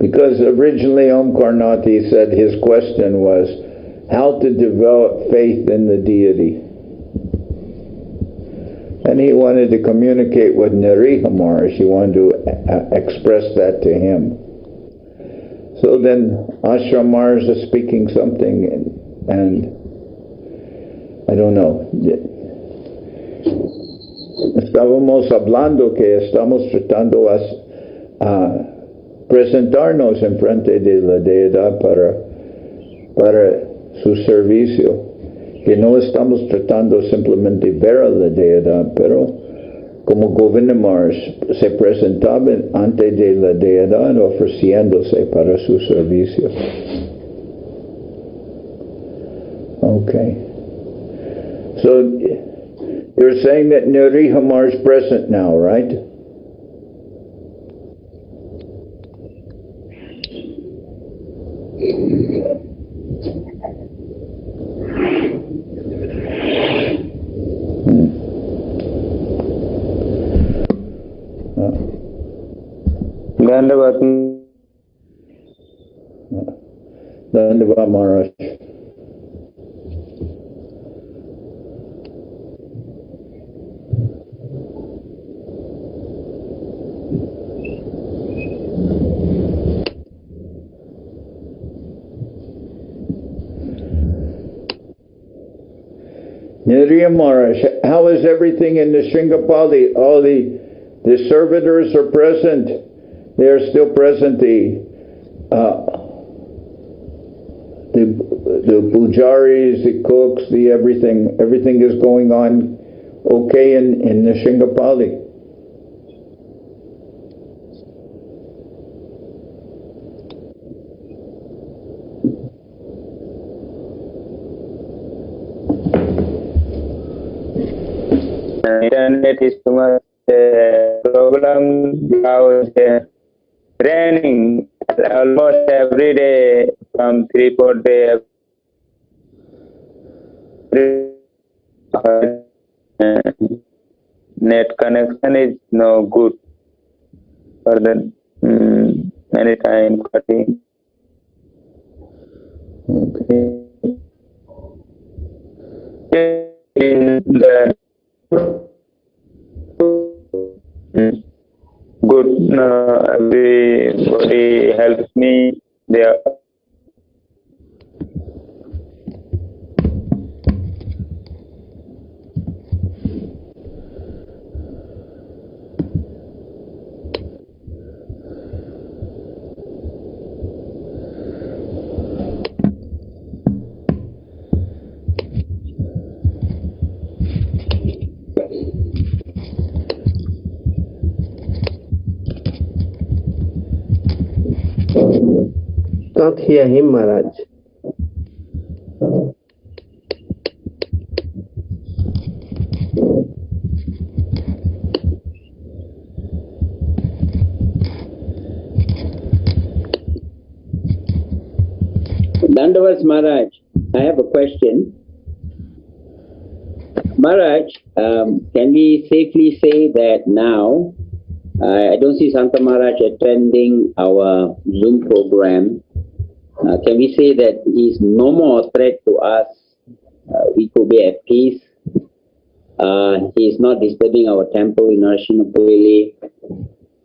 Because originally Om Karnati said his question was how to develop faith in the deity. And he wanted to communicate with Nariha Maharaj. He wanted to express that to him. So then Ashram Maharaj is speaking something and I don't know. Estábamos hablando que estamos tratando a presentarnos en frente de la deidad para su servicio. Que no estamos tratando simplemente ver a la deidad, pero como Govinda Maharaj se presentaba ante de la deidad ofreciéndose para su servicio. Okay. So you're saying that Nariha Maharaj is present now, right? Dandavat Maharaj. Nariya Maharaj, how is everything in the Shringapali? All the servitors are present. They are still present. The pujaris, the cooks, the everything is going on okay in the Shringapali. Internet is too much problem. Now training almost every day from 3-4 days. Net connection is no good for the many time cutting. Okay. In the good, everybody helps me there. Can't hear him, Maharaj. Dandavats Maharaj, I have a question. Maharaj, can we safely say that now, I don't see Santa Maharaj attending our Zoom program. Can we say that he is no more a threat to us? We could be at peace. He is not disturbing our temple in Narashinapuli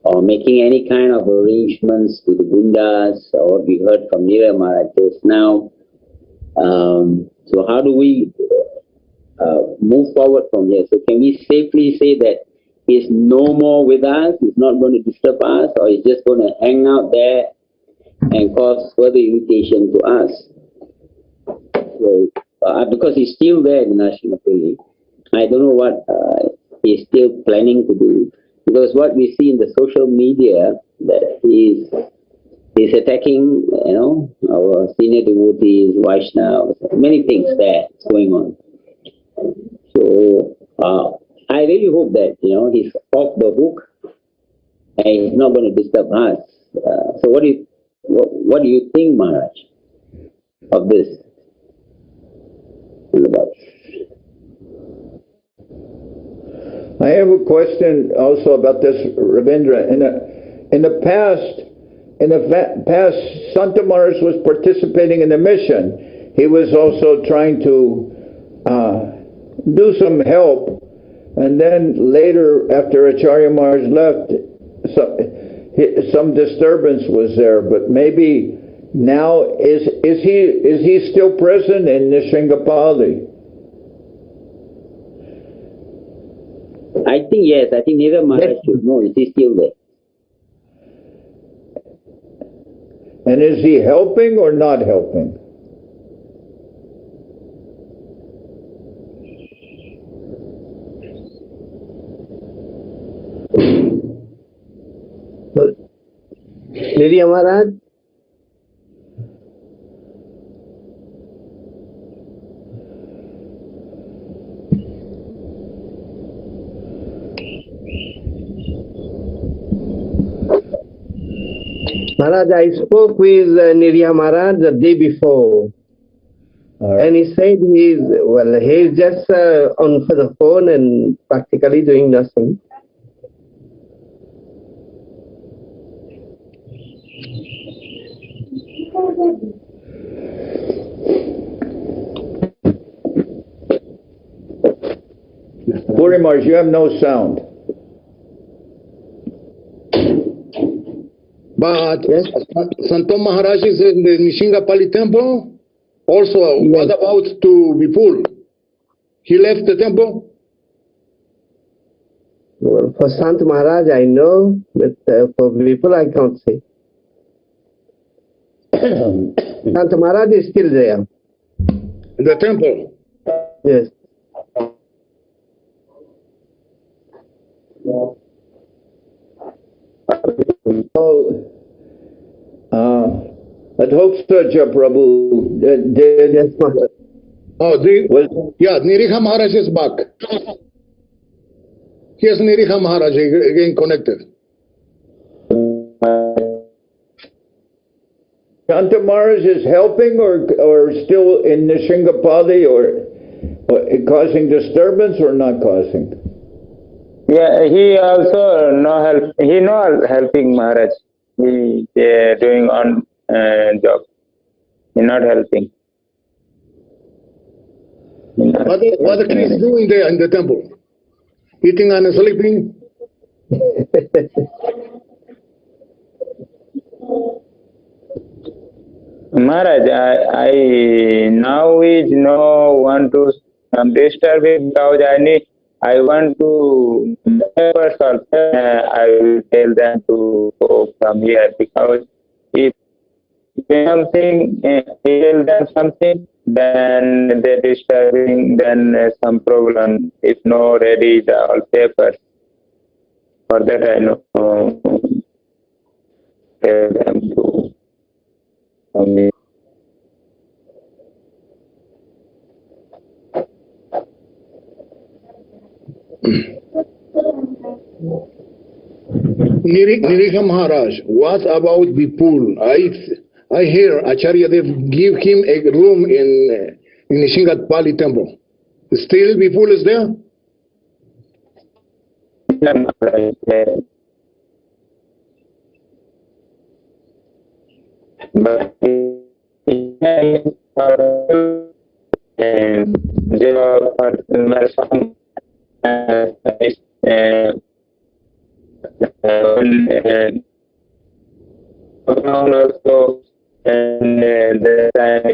or making any kind of arrangements to the Gundas or what we heard from Nira Maharaj just now. So how do we move forward from here? So can we safely say that he is no more with us, he's not going to disturb us, or he's just going to hang out there and cause further irritation to us? So, because he's still there in Narashinapuli, I don't know what he's still planning to do. Because what we see in the social media, that he's attacking, our senior devotees, Vaishnavas, many things there going on. So I really hope that he's off the hook and he's not going to disturb us. So what do you think, Maharaj, of this? I have a question also about this, Ravindra. In the past, in the past, Santa Maharaj was participating in the mission. He was also trying to do some help. And then later, after Acharya Maharaj left, some disturbance was there. But maybe now, is he still present in Nishringapali? I think yes. I think Nira Maharaj should know. Is he still there? And is he helping or not helping? Niriya Maharaj? Maharaj, I spoke with Niriya Maharaj the day before. And he said he's just on for the phone and practically doing nothing. Puri Maharaj, you have no sound. But yes. Santo Maharaj is in the Nishingapali temple. Also, yes. What about to Vipul? He left the temple? Well, for Sant Maharaj I know, but for Vipul I can't say. Sant Maharaj is still there. In the temple? Yes. Adhoksaja Prabhu did. Yes, Maharaj. Niriha Maharaj is back. Here's Niriha Maharaj again connected. Santa Maharaj is helping or still in Nishingapali or causing disturbance or not causing? Yeah, he also helping Maharaj. He doing on job. He not helping. What the king is doing there in the temple? Eating and sleeping? Maharaj, I now is no want to disturb him because I want to first I will tell them to go from here because if something tell them something, then they disturbing, then some problem. If no ready the all papers, for that I know tell them to come here. Niriha Maharaj, what about Vipul? I hear Acharya Dev give him a room in Nishingatpali temple. Still Vipul is there? But also and the time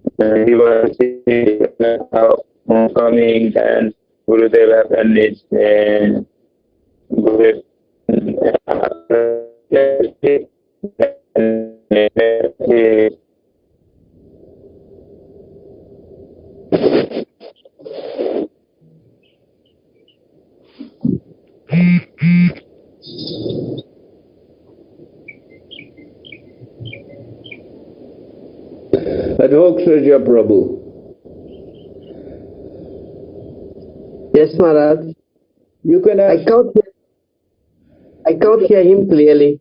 he was coming and Gurudev and his Guru Adhoksaja Prabhu. Yes, Maharaj. You can ask. I can't hear him clearly.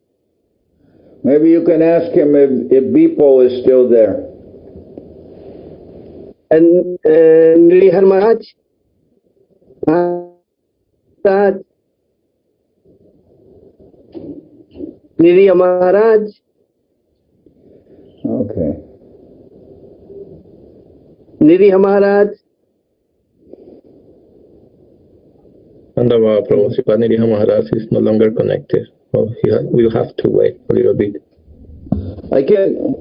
Maybe you can ask him if Bipo is still there. And Niriha Maharaj? Maharaj, Niriya Maharaj. Okay. Niriya Maharaj. Pandava Prabhu, Niriya Maharaj is no longer connected. So we'll have to wait a little bit. Again,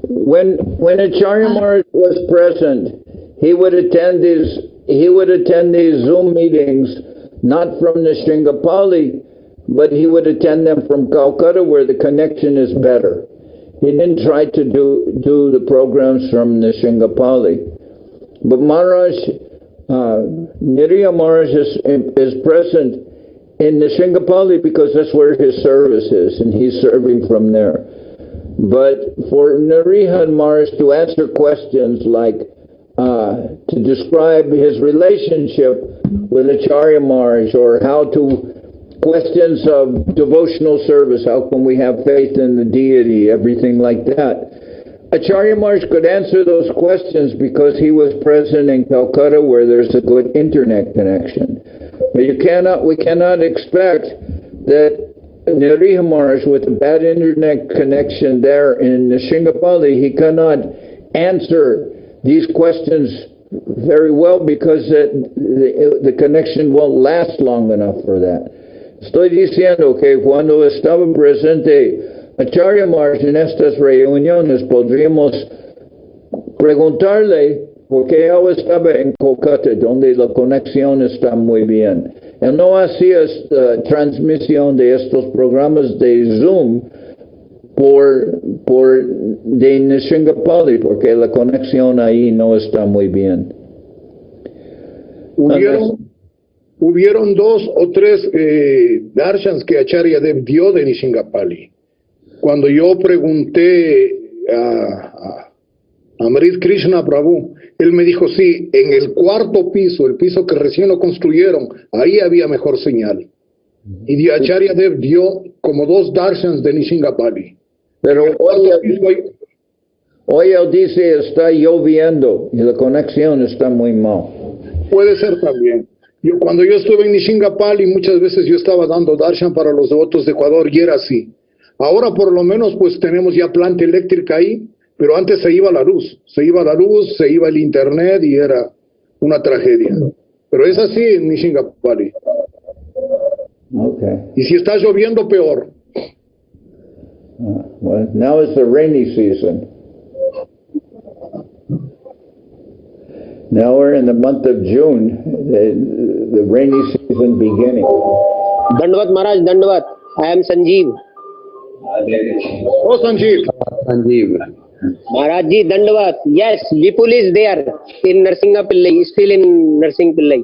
when Acharya Maharaj was present, he would attend these Zoom meetings not from the Sringapali, but he would attend them from Calcutta, where the connection is better. He didn't try to do the programs from the Sringapali. But Maharaj, Niriya Maharaj is present in the Sringapali because that's where his service is, and he's serving from there. But for Nariha Maharaj to answer questions like to describe his relationship with Acharya Maharaj, or how to questions of devotional service, how can we have faith in the deity, everything like that. Acharya Maharaj could answer those questions because he was present in Calcutta, where there's a good internet connection. But we cannot expect that Nariha Maharaj, with a bad internet connection there in the Sringapali, he cannot answer these questions very well because the connection won't last long enough for that. Estoy diciendo que cuando estaba presente Acharya Maharaj en estas reuniones, podríamos preguntarle por qué él estaba en Kolkata, donde la conexión está muy bien. Él no hacía transmisión de estos programas de Zoom de Nishingapali, porque la conexión ahí no está muy bien. Hubieron 2 o 3 darshans que Acharya Dev dio de Nishingapali. Cuando yo pregunté a Amrit Krishna Prabhu, él me dijo, sí, en el 4º piso, el piso que recién lo construyeron, ahí había mejor señal. Y de Acharya Dev dio como 2 darshans de Nishingapali. Pero hoy él dice está lloviendo y la conexión está muy mal. Puede ser también. Cuando yo estuve en Nishingapali, muchas veces yo estaba dando darshan para los devotos de Ecuador y era así. Ahora por lo menos pues tenemos ya planta eléctrica ahí, pero antes se iba la luz, se iba el internet y era una tragedia. Pero es así en Nishingapali. Okay. Y si está lloviendo, peor. Well, now it's the rainy season. Now we're in the month of June, the rainy season beginning. Dandavat Maharaj, Dandavat. I am Sanjeev. Oh, Sanjeev. Maharaj Ji, Dandavat. Yes, Vipul is there in Narsinga Pillai, still in Narsing Pillai.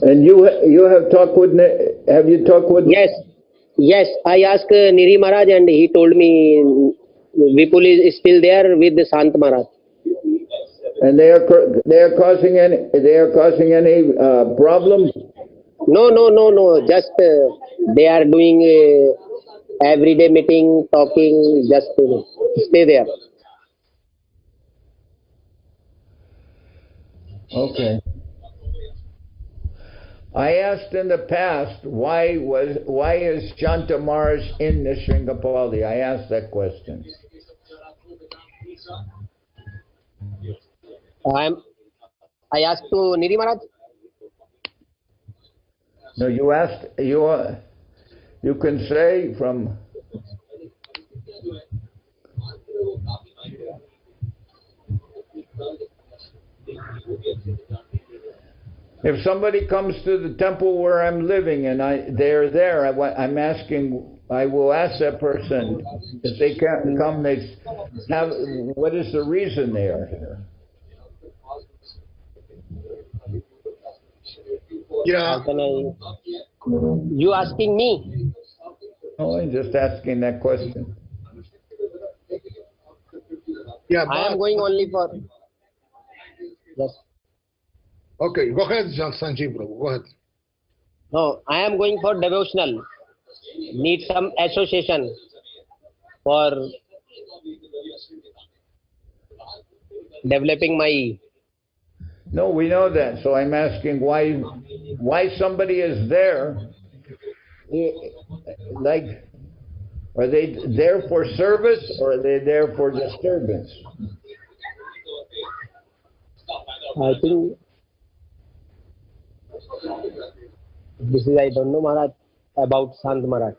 And you have talked with, have you talked with? Yes, I asked Niri Maharaj and he told me Vipul is still there with the Sant Maharaj. And they are causing any problem? No. Just they are doing everyday meeting, talking. Just stay there. Okay. I asked in the past why is Shanta Maharaj in the Sringapali? I asked that question. I asked to Niri Maharaj. No, you asked. You can say from. If somebody comes to the temple where I'm living and they're there, I'm asking. I will ask that person if they can't come. What is the reason they are here? Yeah. You asking me? No, I'm just asking that question. Yeah, I am going only for. Yes. Okay, go ahead, Sanjeev, bro. Go ahead. No, I am going for devotional. Need some association for developing my No, we know that. So I'm asking why somebody is there. Like, are they there for service or are they there for disturbance? I think this is, I don't know, Maharaj, about Sant Maharaj.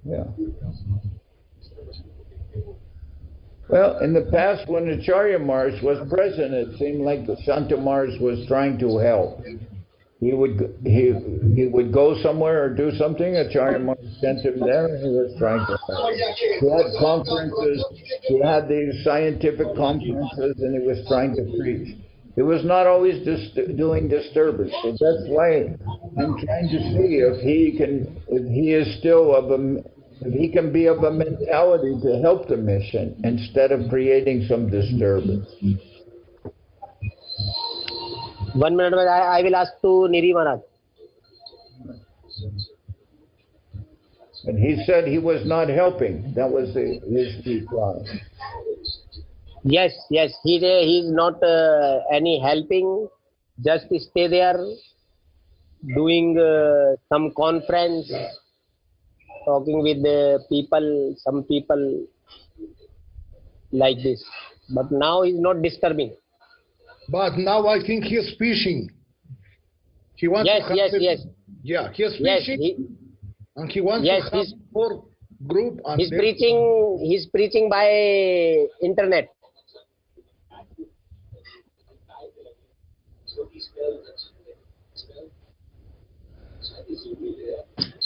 Yeah. Well, in the past, when Acharya Maharaj was present, it seemed like the Santa Maharaj was trying to help. He would go somewhere or do something. Acharya Maharaj sent him there, and he was trying to help. He had conferences. He had these scientific conferences, and he was trying to preach. He was not always doing disturbance. So that's why I'm trying to see if he can be of a mentality to help the mission instead of creating some disturbance. 1 minute, I will ask to Niri Maharaj. And he said he was not helping. That was his reply. Yes, he's not any helping. Just stay there, doing some conference, talking with the people, some people like this. But now he's not disturbing. But now I think he is fishing. He wants Yes, to have yes. Yeah, he is Yes, fishing, and he wants to have more group. And he's preaching by internet.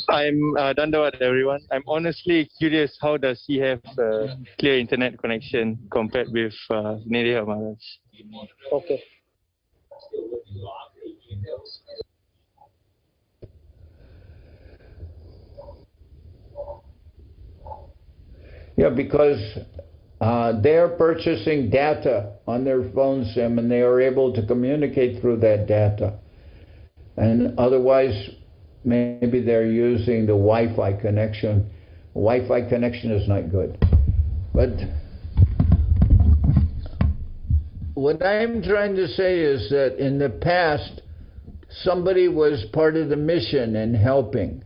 I'm Dandavat, everyone. I'm honestly curious, how does he have a clear internet connection compared with Nidhi Maharaj? Okay. Yeah, because they're purchasing data on their phone SIM, and they are able to communicate through that data. And otherwise, maybe they're using the Wi-Fi connection. Wi-Fi connection is not good. But what I'm trying to say is that in the past, somebody was part of the mission and helping.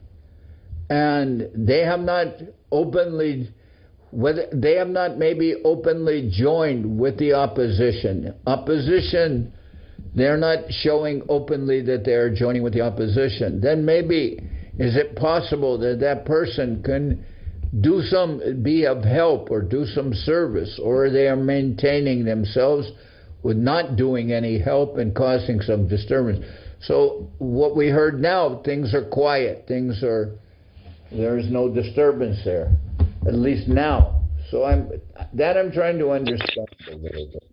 And they have not maybe openly joined with the opposition. Opposition, they're not showing openly that they're joining with the opposition. Then maybe, is it possible that that person can be of help or do some service, or they are maintaining themselves with not doing any help and causing some disturbance? So what we heard now, things are quiet, there is no disturbance there, at least now. So I'm trying to understand a little bit.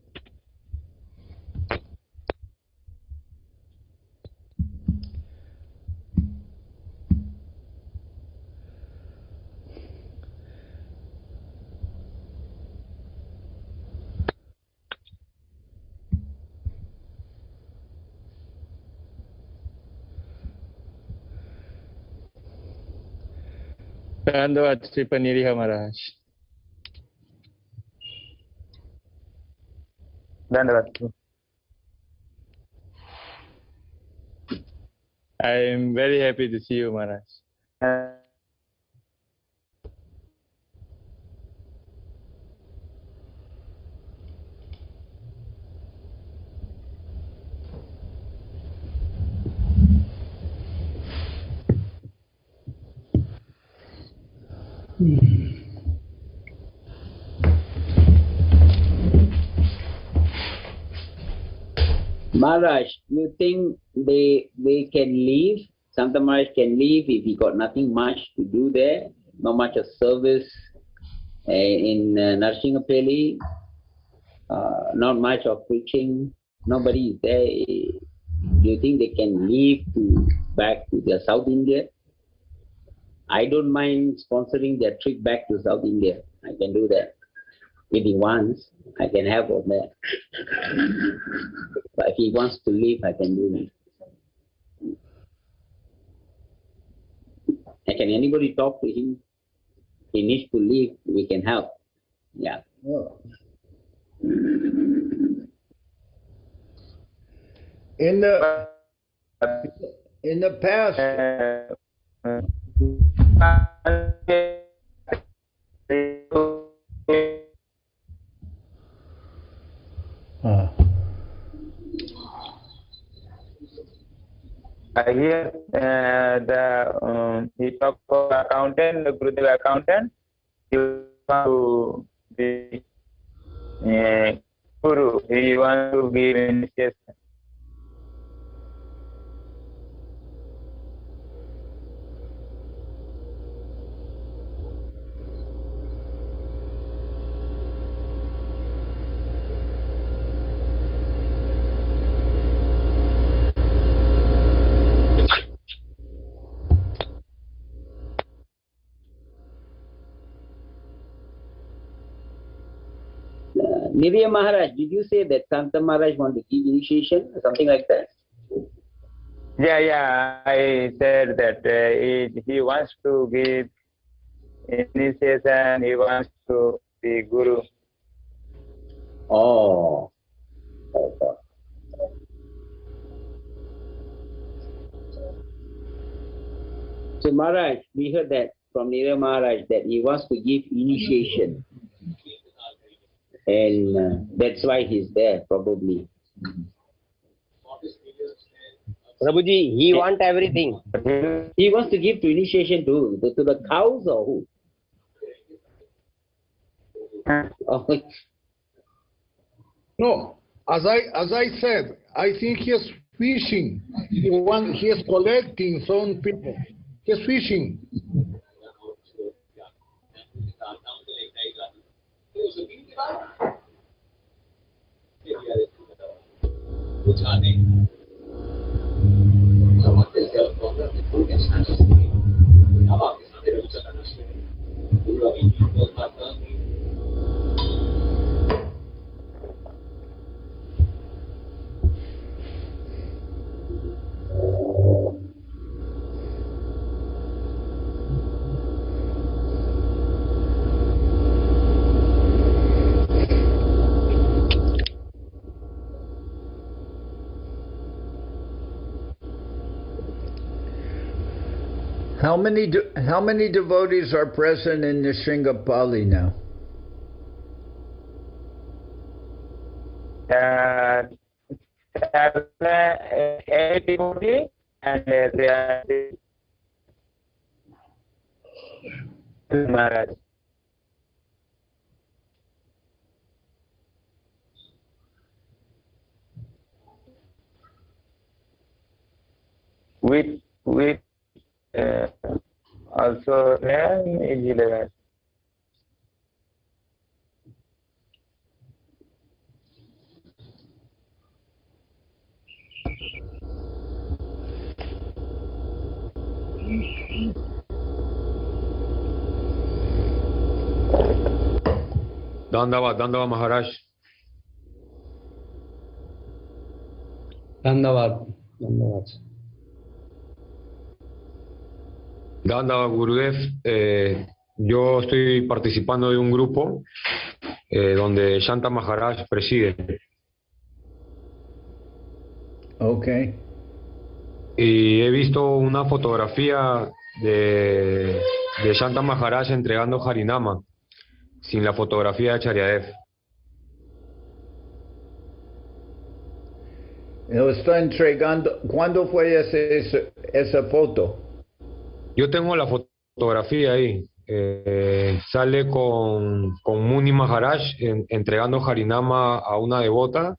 Dandavat, Sri Nidhi Maharaj. Dandavat. I'm very happy to see you, Maharaj. Maharaj, you think they can leave? Santa Maharaj can leave if he got nothing much to do there, not much of service in Narsinghapally, not much of preaching, nobody is there. Do you think they can leave back to their South India? I don't mind sponsoring their trip back to South India. I can do that. If he wants, I can help on that. But if he wants to leave, I can do it. And can anybody talk to him? He needs to leave, we can help. Yeah. Oh. In the past, I hear he talked for accountant, the Gurudev accountant. He wants to be Guru. He wants to give initiation. Nirya Maharaj, did you say that Santa Maharaj want to give initiation or something like that? Yeah, I said that he wants to give initiation, he wants to be Guru. Oh. Okay. So Maharaj, we heard that from Nirya Maharaj that he wants to give initiation. And that's why he's there, probably. Prabhuji, he want everything. He wants to give to initiation to the cows or who? Oh. No, as I said, I think he is fishing. He is collecting some people. He is fishing. how many devotees are present in the Sringapali now? 8 devotees and they are Maharaj. With also there is 11. Dandava Maharaj. Dandavad. Dandava Gurudev. Yo estoy participando de un grupo donde Shanta Maharaj preside. Okay. Y he visto una fotografía de Shanta Maharaj entregando Harinama, sin la fotografía de Acharyadev. Lo está entregando. ¿Cuándo fue esa foto? Yo tengo la fotografía ahí. Sale con Muni Maharaj entregando Harinama a una devota,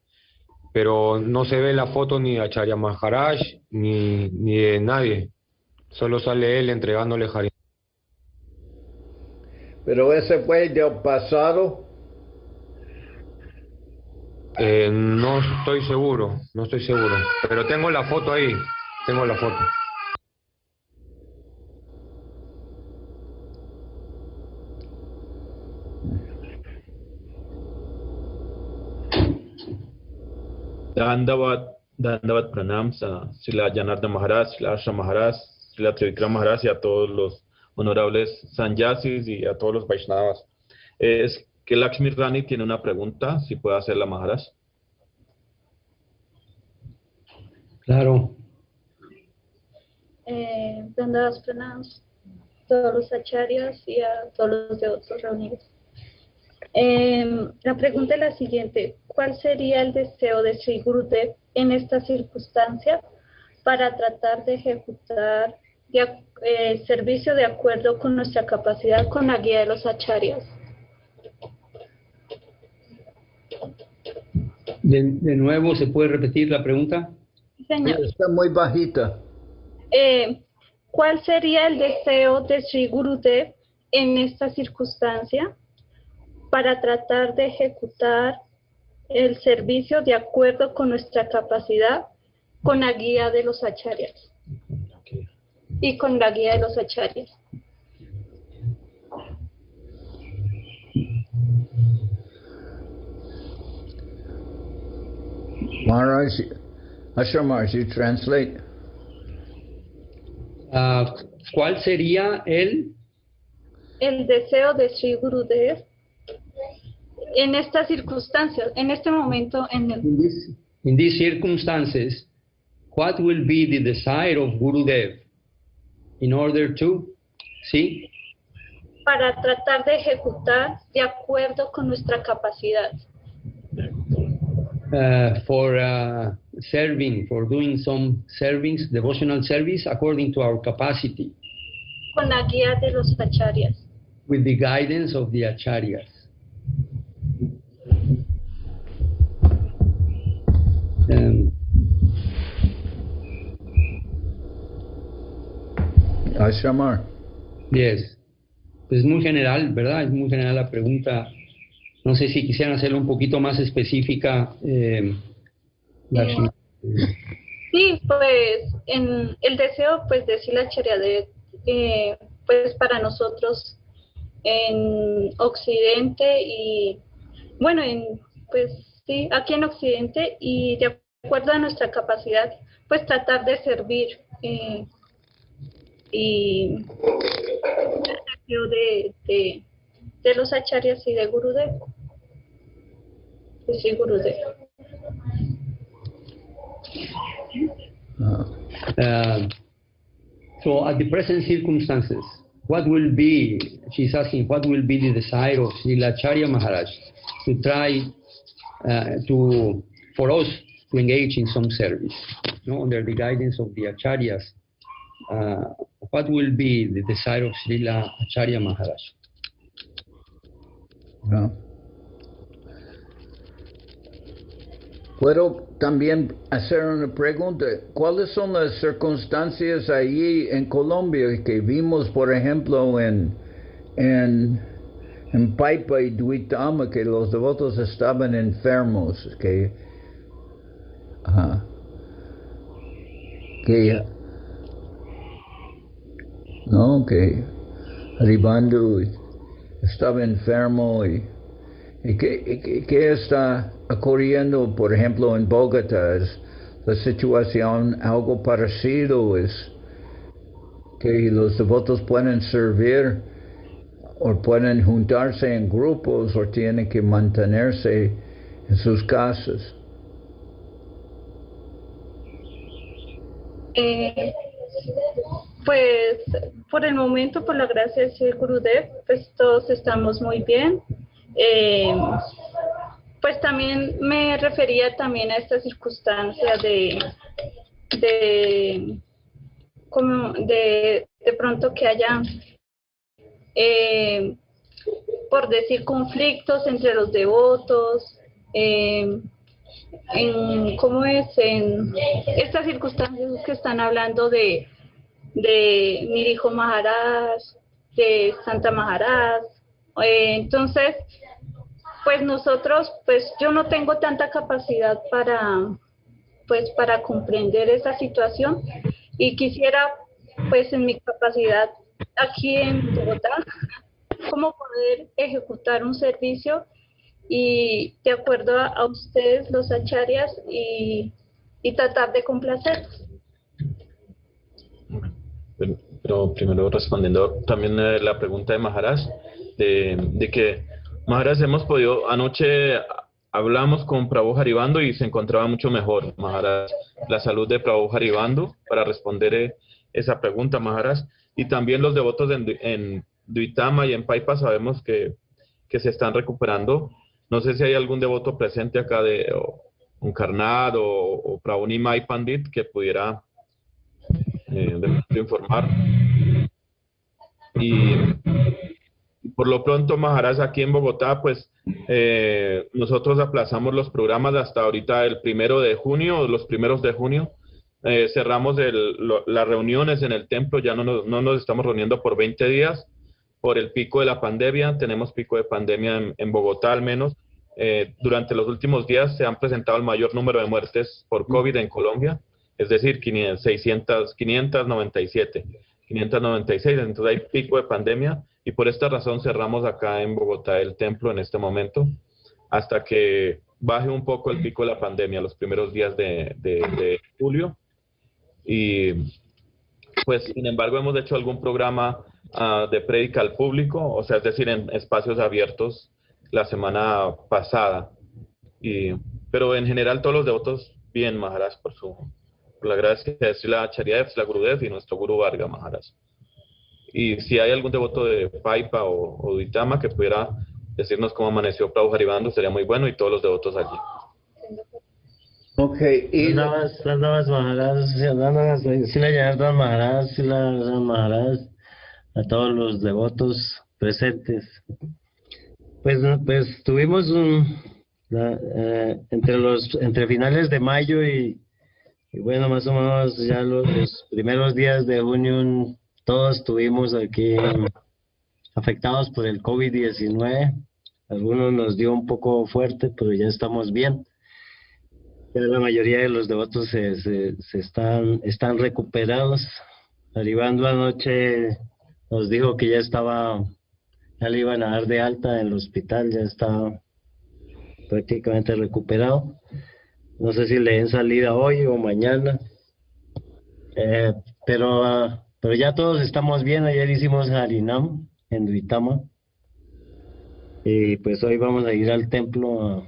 pero no se ve la foto ni de Acharya Maharaj ni de nadie. Solo sale él entregándole Harinama. ¿Pero ese fue del pasado? No estoy seguro, pero tengo la foto ahí, Dandavat Pranam, Srila Janardhan Maharaj, Srila Asha Maharaj, Srila Trivikram Maharaj y a todos los honorables sannyasis y a todos los Vaishnavas. Es que Lakshmi Rani tiene una pregunta, si puede hacerla Maharaj. Claro. Dandadas pranams, todos los acharyas y a todos los devotos reunidos. La pregunta es la siguiente: ¿cuál sería el deseo de Sri Gurudev en esta circunstancia para tratar de ejecutar el servicio de acuerdo con nuestra capacidad con la guía de los acharyas? De nuevo, ¿se puede repetir la pregunta? Señor. Está muy bajita. ¿Cuál sería el deseo de Sri Gurudev en esta circunstancia para tratar de ejecutar el servicio de acuerdo con nuestra capacidad con la guía de los acharyas? Y con la guía de los acharyas. Maharaj, Ashamars, you translate. ¿Cuál sería el deseo de Sri Gurudev en estas circunstancias, en este momento? In these circumstances, what will be the desire of Gurudev in order to, ¿sí? Para tratar de ejecutar de acuerdo con nuestra capacidad. For serving, for doing some servings, devotional service according to our capacity. Con la guía de los acharyas. With the guidance of the acharyas. Ashamar. Yes. Pues muy general, ¿verdad? Es muy general la pregunta. No sé si quisieran hacerlo un poquito más específica. Sí, pues en el deseo pues de Srila Charyadev, pues para nosotros en Occidente y bueno, pues sí, aquí en Occidente y de acuerdo a nuestra capacidad, pues tratar de servir y de los acharyas y de Gurudev. Sí, Gurudev. So at the present circumstances, what will be, she's asking, what will be the desire of Srila Acharya Maharaj to try for us to engage in some service, under the guidance of the Acharyas. What will be the desire of Srila Acharya Maharaj? Puedo también hacer una pregunta. ¿Cuáles son las circunstancias allí en Colombia que vimos, por ejemplo, en Paipa y Duitama, que los devotos estaban enfermos, que Haribandu estaba enfermo y ¿qué está ocurriendo, por ejemplo, en Bogotá? ¿Es la situación algo parecido? ¿Es que los devotos pueden servir o pueden juntarse en grupos o tienen que mantenerse en sus casas? Pues por el momento, por la gracia del Sri Gurudev, pues todos estamos muy bien. Pues también me refería también a esta circunstancia de pronto que haya, por decir, conflictos entre los devotos, en estas circunstancias que están hablando de Nirijo Maharaj, de Santa Maharaj. Entonces, pues nosotros, pues yo no tengo tanta capacidad para comprender esa situación y quisiera, pues en mi capacidad aquí en Bogotá, cómo poder ejecutar un servicio y de acuerdo a ustedes, los acharyas, y tratar de complacerlos. Pero primero respondiendo también la pregunta de Maharaj, de que Maharaj hemos podido, anoche hablamos con Prabhu Haribando y se encontraba mucho mejor, Maharaj, la salud de Prabhu Haribando, para responder esa pregunta, Maharaj. Y también los devotos en Duitama y en Paipa sabemos que se están recuperando. No sé si hay algún devoto presente acá un Karnad o Prabhu Nimai Pandit que pudiera de informar. Y por lo pronto, Maharaj, aquí en Bogotá, pues nosotros aplazamos los programas hasta ahorita el 1 de junio, los primeros de junio. Cerramos las reuniones en el templo, ya no nos estamos reuniendo por 20 días por el pico de la pandemia. Tenemos pico de pandemia en Bogotá al menos. Durante los últimos días se han presentado el mayor número de muertes por COVID en Colombia, es decir, 597, 596, entonces hay pico de pandemia y por esta razón cerramos acá en Bogotá el templo en este momento hasta que baje un poco el pico de la pandemia los primeros días de julio. Y pues sin embargo hemos hecho algún programa de prédica al público, o sea, es decir, en espacios abiertos la semana pasada, pero en general todos los devotos bien, Maharaj, por la gracia de la Charya, la Gurudev y nuestro Guru Varga, Maharaj. Y si hay algún devoto de Paipa o Duitama que pudiera decirnos cómo amaneció Prabhu Haribando, sería muy bueno, y todos los devotos allí. Okay, Dandavas Maharaj, Sila Janardhan Maharaj, Sila Maharaj, a todos los devotos presentes. Pues tuvimos entre finales de mayo y bueno, más o menos ya los primeros días de junio todos estuvimos aquí afectados por el COVID-19. Algunos nos dio un poco fuerte, pero ya estamos bien. Ya la mayoría de los devotos están recuperados. Arribando anoche nos dijo que ya le iban a dar de alta en el hospital, ya estaba prácticamente recuperado. No sé si le den salida hoy o mañana, pero ya todos estamos bien. Ayer hicimos Harinam en Duitama y pues hoy vamos a ir al templo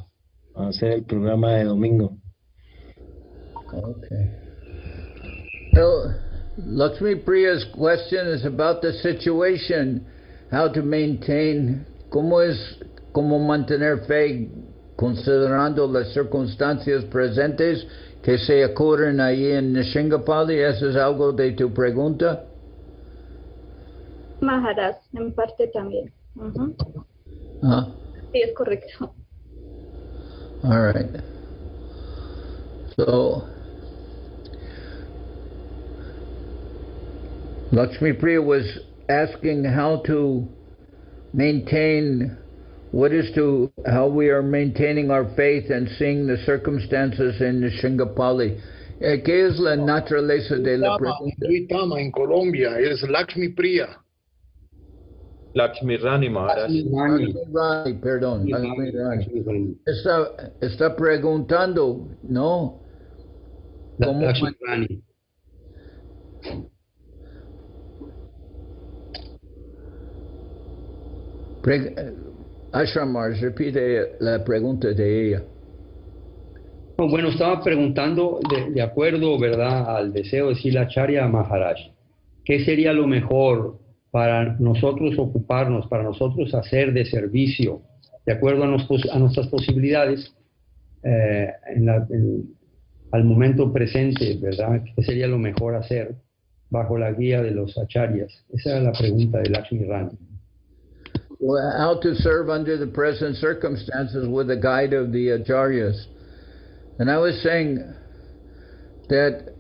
a hacer el programa de domingo. Okay. So, Lakshmi Priya's question is about the situation, how to maintain, cómo mantener fe considerando las circunstancias presentes que se ocurren ahí en Nishingapali. ¿Eso es algo de tu pregunta? Maharaj, en parte también. Sí, es correcto. All right. So, Lakshmi Priya was asking how to maintain, how we are maintaining our faith and seeing the circumstances in Nishingapali. ¿Qué es la naturaleza de la pregunta? Duitama, en Colombia, es Lakshmi Priya. Lakshmi Rani, Maharaj. Lakshmi Rani, perdón. Lakshmi Rani. Está preguntando, ¿no? Lakshmi Rani. Ashramars, repite la pregunta de ella. Bueno, estaba preguntando de acuerdo, ¿verdad?, al deseo de Silacharya Maharaj, ¿qué sería lo mejor para nosotros ocuparnos, para nosotros hacer de servicio, de acuerdo a nuestras posibilidades al momento presente, ¿verdad? ¿Qué sería lo mejor hacer bajo la guía de los acharyas? Esa era la pregunta de Lakshmi Rani. Well, how to serve under the present circumstances with the guide of the acharyas. And I was saying that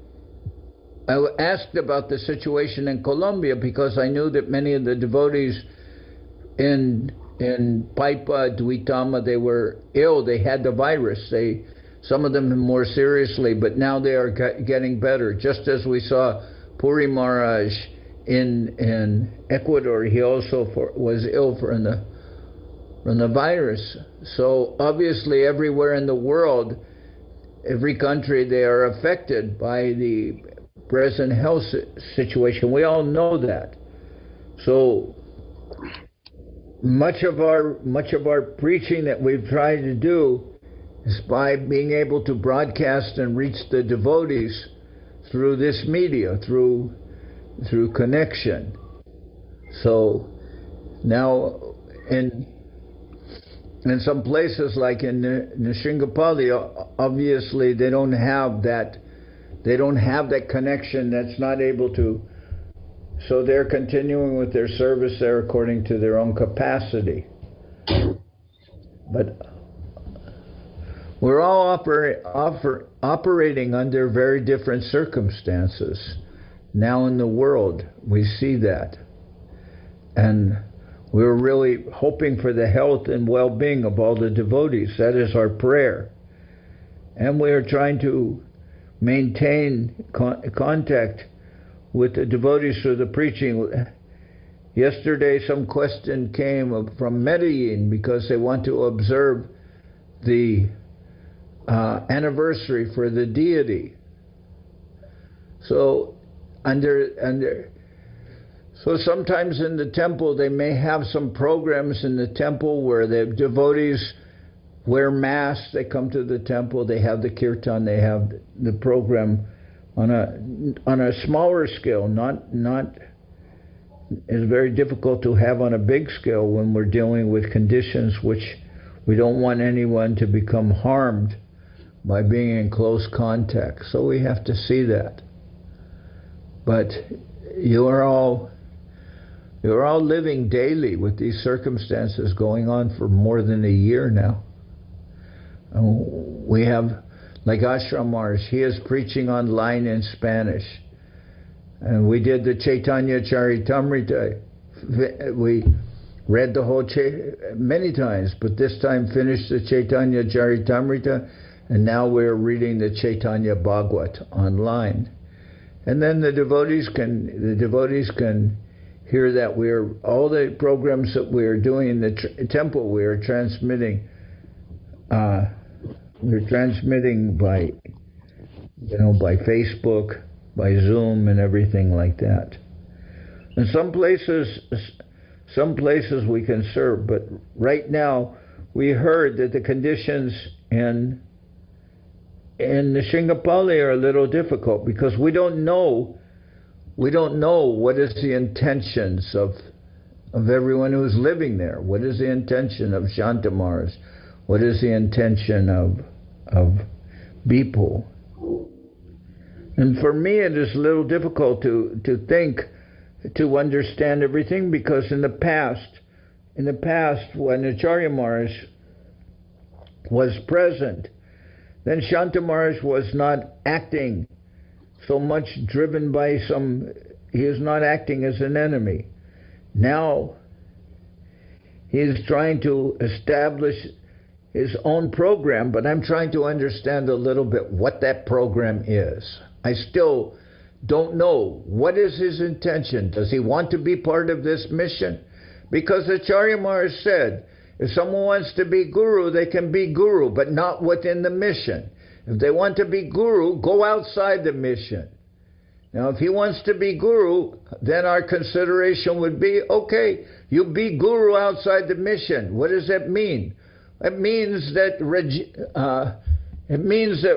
I asked about the situation in Colombia because I knew that many of the devotees in Paipa, Duitama, they were ill. They had the virus. Some of them more seriously, but now they are getting better. Just as we saw Puri Maharaj in Ecuador, he also was ill from the virus. So obviously everywhere in the world, every country, they are affected by the present health situation. We all know that. So much of our preaching that we've tried to do is by being able to broadcast and reach the devotees through this media, through connection. So now in some places like in Nrsimhapalli, obviously they don't have that connection, that's not able to, so they're continuing with their service there according to their own capacity. But we're all operating under very different circumstances. Now in the world, we see that. And we're really hoping for the health and well-being of all the devotees. That is our prayer. And we are trying to maintain contact with the devotees through the preaching. Yesterday, some question came from Medellin because they want to observe the anniversary for the deity. So so sometimes in the temple they may have some programs in the temple where the devotees wear masks, they come to the temple, they have the kirtan, they have the program on a smaller scale, not it's very difficult to have on a big scale when we're dealing with conditions which we don't want anyone to become harmed by being in close contact. So we have to see that. But you're all living daily with these circumstances going on for more than a year now. We have, like Ashram Maharaj, he is preaching online in Spanish. And we did the Chaitanya Charitamrita. We read the whole many times, but this time finished the Chaitanya Charitamrita, and now we're reading the Chaitanya Bhagavat online. And then the devotees can hear that all the programs that we are doing in the temple, we are transmitting. We're transmitting by Facebook, by Zoom, and everything like that. And some places we can serve, but right now we heard that the conditions in Nrsimhapalli are a little difficult because we don't know what is the intentions of everyone who's living there. What is the intention of Shanta Maharaj? What is the intention of Bipul? And for me it is a little difficult to understand everything, because in the past when Acharya Maharaj was present, then Shanta Maharaj was not acting so much driven by he is not acting as an enemy. Now he is trying to establish his own program, but I'm trying to understand a little bit what that program is. I still don't know. What is his intention? Does he want to be part of this mission? Because Acharya Maharaj said, if someone wants to be guru, they can be guru, but not within the mission. If they want to be guru, go outside the mission. Now, if he wants to be guru, then our consideration would be, okay, you be guru outside the mission. What does that mean? It means that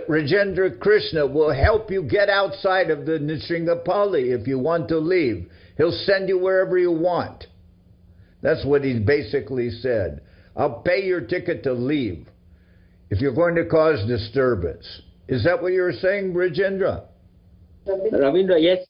Rajendra Krishna will help you get outside of the Nrsimhapalli if you want to leave. He'll send you wherever you want. That's what he basically said. I'll pay your ticket to leave if you're going to cause disturbance. Is that what you were saying, Rajendra? Ravindra, yes,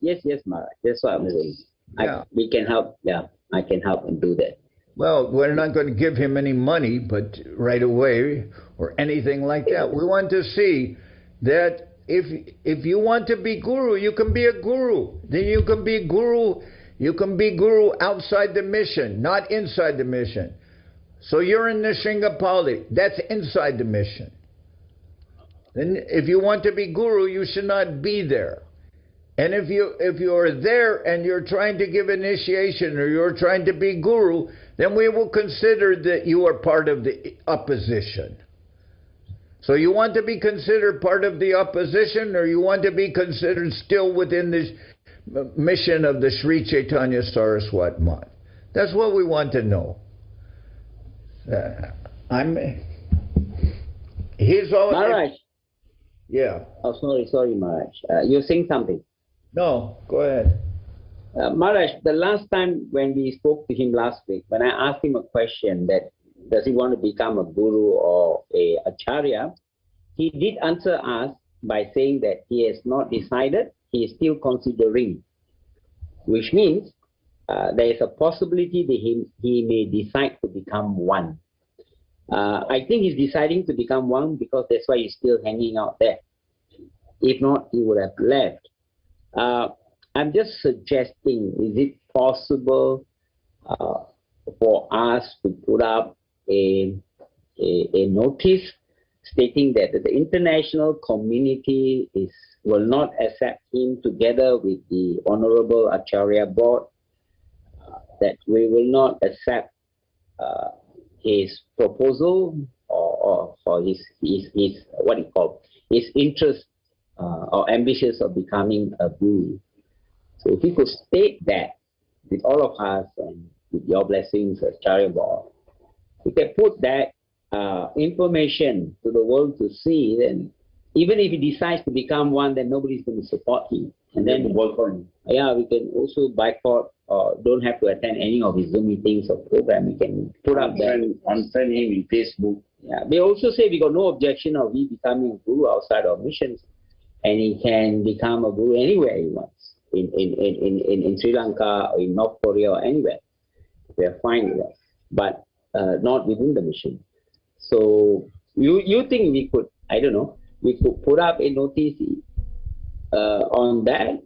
Maharaj. That's what I'm saying. Yeah. We can help. Yeah, I can help and do that. Well, we're not going to give him any money, but right away, or anything like that. We want to see that if you want to be guru, you can be a guru. Then you can be guru. You can be guru outside the mission, not inside the mission. So you're in Nrsimhapalli. That's inside the mission. Then if you want to be guru, you should not be there. And if you're there and you're trying to give initiation or you're trying to be guru, then we will consider that you are part of the opposition. So you want to be considered part of the opposition, or you want to be considered still within this mission of the Sri Chaitanya Saraswat Math? That's what He's always... Maharaj. Yeah. Oh, sorry, Maharaj. You're saying something. No, go ahead. Maharaj, the last time when we spoke to him last week, when I asked him a question that does he want to become a guru or a acharya, he did answer us by saying that he has not decided, he is still considering, which means there is a possibility that he may decide to become one. I think he's deciding to become one because that's why he's still hanging out there. If not, he would have left. I'm just suggesting, is it possible for us to put up a notice stating that the international community will not accept him together with the Honorable Acharya Board, that we will not accept his proposal or his what do you call, his interest or ambitious of becoming a guru. So if you could state that with all of us and with your blessings as Acharya Board, we can put that information to the world to see, then even if he decides to become one, then nobody's going to support him. And then yeah, we can also boycott or don't have to attend any of his Zoom meetings or program. We can put up that. Unfriend him in Facebook. Yeah. They also say we got no objection of he becoming a guru outside our missions, and he can become a guru anywhere he wants. In Sri Lanka or in North Korea or anywhere. We are fine with that. But not within the mission. So you think we could, I don't know, we could put up a notice on that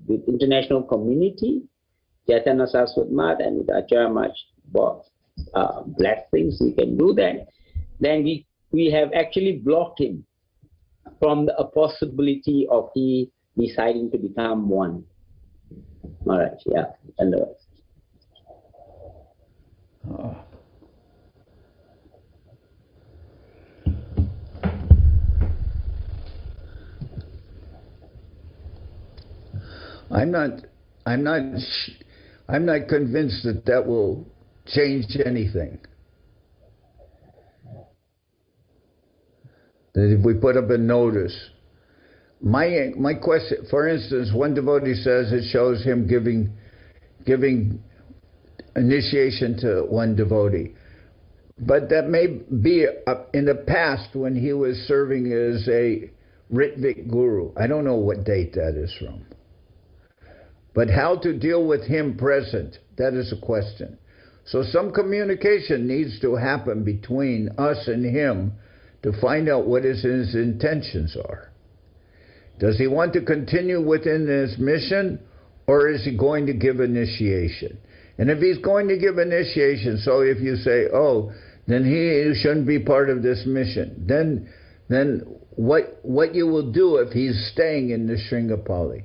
with international community, Chaitanya Saswat Math and with Acharya Math Board blessings, we can do that. Then we have actually blocked him from a possibility of he deciding to become one. All right, yeah, and I'm not convinced that will change anything. That if we put up a notice, my question, for instance, one devotee says it shows him giving initiation to one devotee, but that may be in the past when he was serving as a Ritvik guru. I don't know what date that is from. But how to deal with him present, that is a question. So some communication needs to happen between us and him to find out what his intentions are. Does he want to continue within his mission, or is he going to give initiation? And if he's going to give initiation, so if you say, oh, then he shouldn't be part of this mission, then what you will do if he's staying in the Sringapali?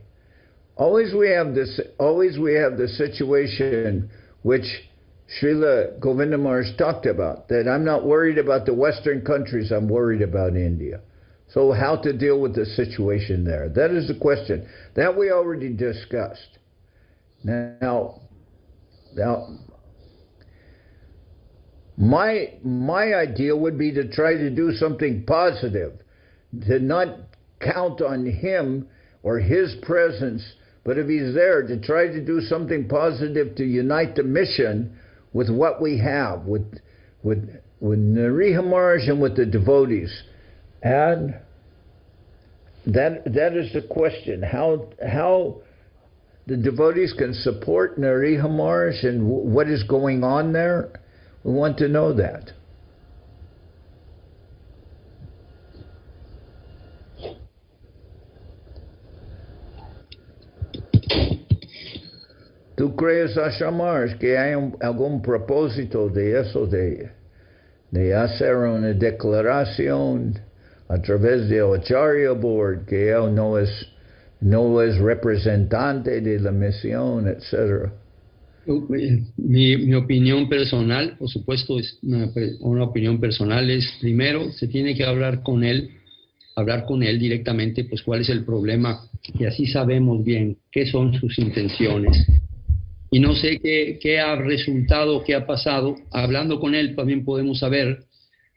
Always we have the situation which Srila Govindamars talked about, that I'm not worried about the Western countries, I'm worried about India. So how to deal with the situation there? That is the question. That we already discussed. Now my idea would be to try to do something positive, to not count on him or his presence, but if he's there, to try to do something positive to unite the mission with what we have, with Nariha Maharaj and with the devotees. And that is the question, how the devotees can support Nariha Maharaj and what is going on there. We want to know that. ¿Tú crees, Ashamars, que hay algún propósito de eso, de hacer una declaración a través de Acharya Board, que él no es representante de la misión, etcétera? Mi opinión personal, por supuesto, es una opinión personal, es primero se tiene que hablar con él directamente, pues cuál es el problema, y así sabemos bien qué son sus intenciones. Y no sé qué ha resultado, qué ha pasado. Hablando con él también podemos saber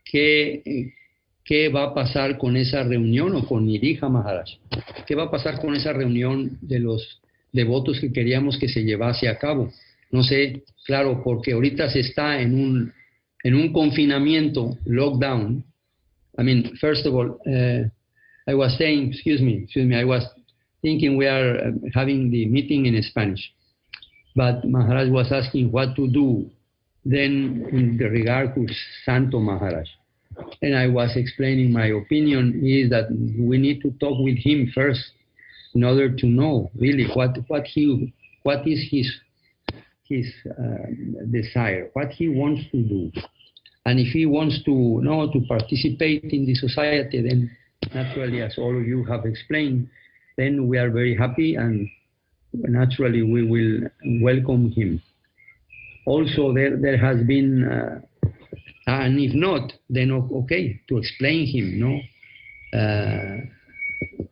qué ¿qué va a pasar con esa reunión o con Nirija Maharaj? ¿Qué va a pasar con esa reunión de los devotos que queríamos que se llevase a cabo? No sé, claro, porque ahorita se está en un confinamiento, lockdown. I mean, first of all, I was saying, excuse me, I was thinking we are having the meeting in Spanish. But Maharaj was asking what to do then in regard to Santo Maharaj. And I was explaining my opinion is that we need to talk with him first in order to know really what is his desire, what he wants to do. And if he wants to participate in the society, then naturally, as all of you have explained, then we are very happy and naturally we will welcome him. Also, there has been, and if not, then okay, to explain him,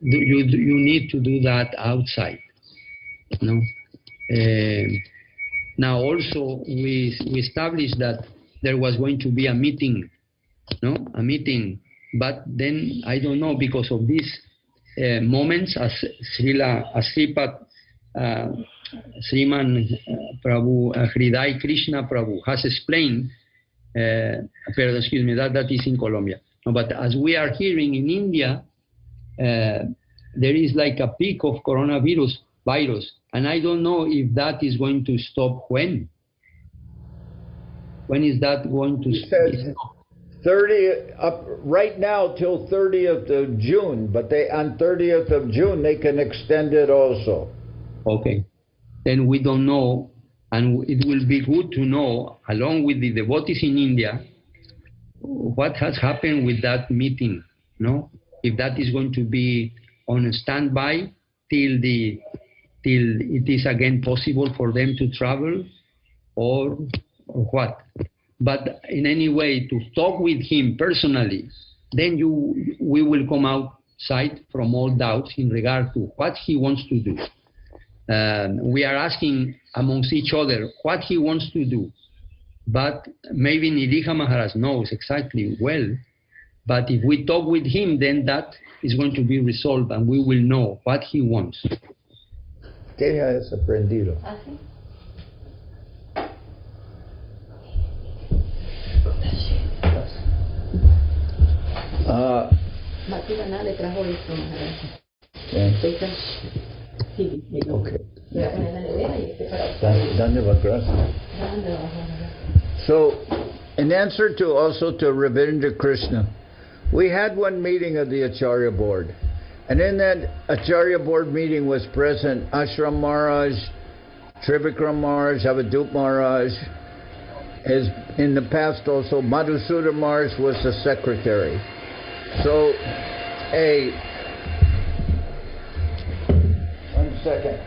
you need to do that outside. Now also we established that there was going to be a meeting, but then I don't know, because of these moments, as Sripat Sriman Prabhu, Hridai Krishna Prabhu has explained, excuse me, that is in Colombia. No, but as we are hearing in India, there is like a peak of coronavirus, and I don't know if that is going to stop when. When is that going to stop? 30 up right now till 30th of June, but on 30th of June they can extend it also. Okay, then we don't know, and it will be good to know, along with the devotees in India, what has happened with that meeting. If that is going to be on standby till it is again possible for them to travel, or what. But in any way, to talk with him personally, then we will come outside from all doubts in regard to what he wants to do. We are asking amongst each other what he wants to do. But maybe Nirija Maharaj knows exactly well. But if we talk with him, then that is going to be resolved and we will know what he wants. ¿Qué has aprendido? Matilana le trajo esto, Maharaj. Okay. So, in answer to also to Ravindra Krishna, we had one meeting of the Acharya board, and in that Acharya board meeting was present Ashram Maharaj, Trivikram Maharaj, Avadup Maharaj. As in the past also, Madhusudana Maharaj was the secretary. So, one second.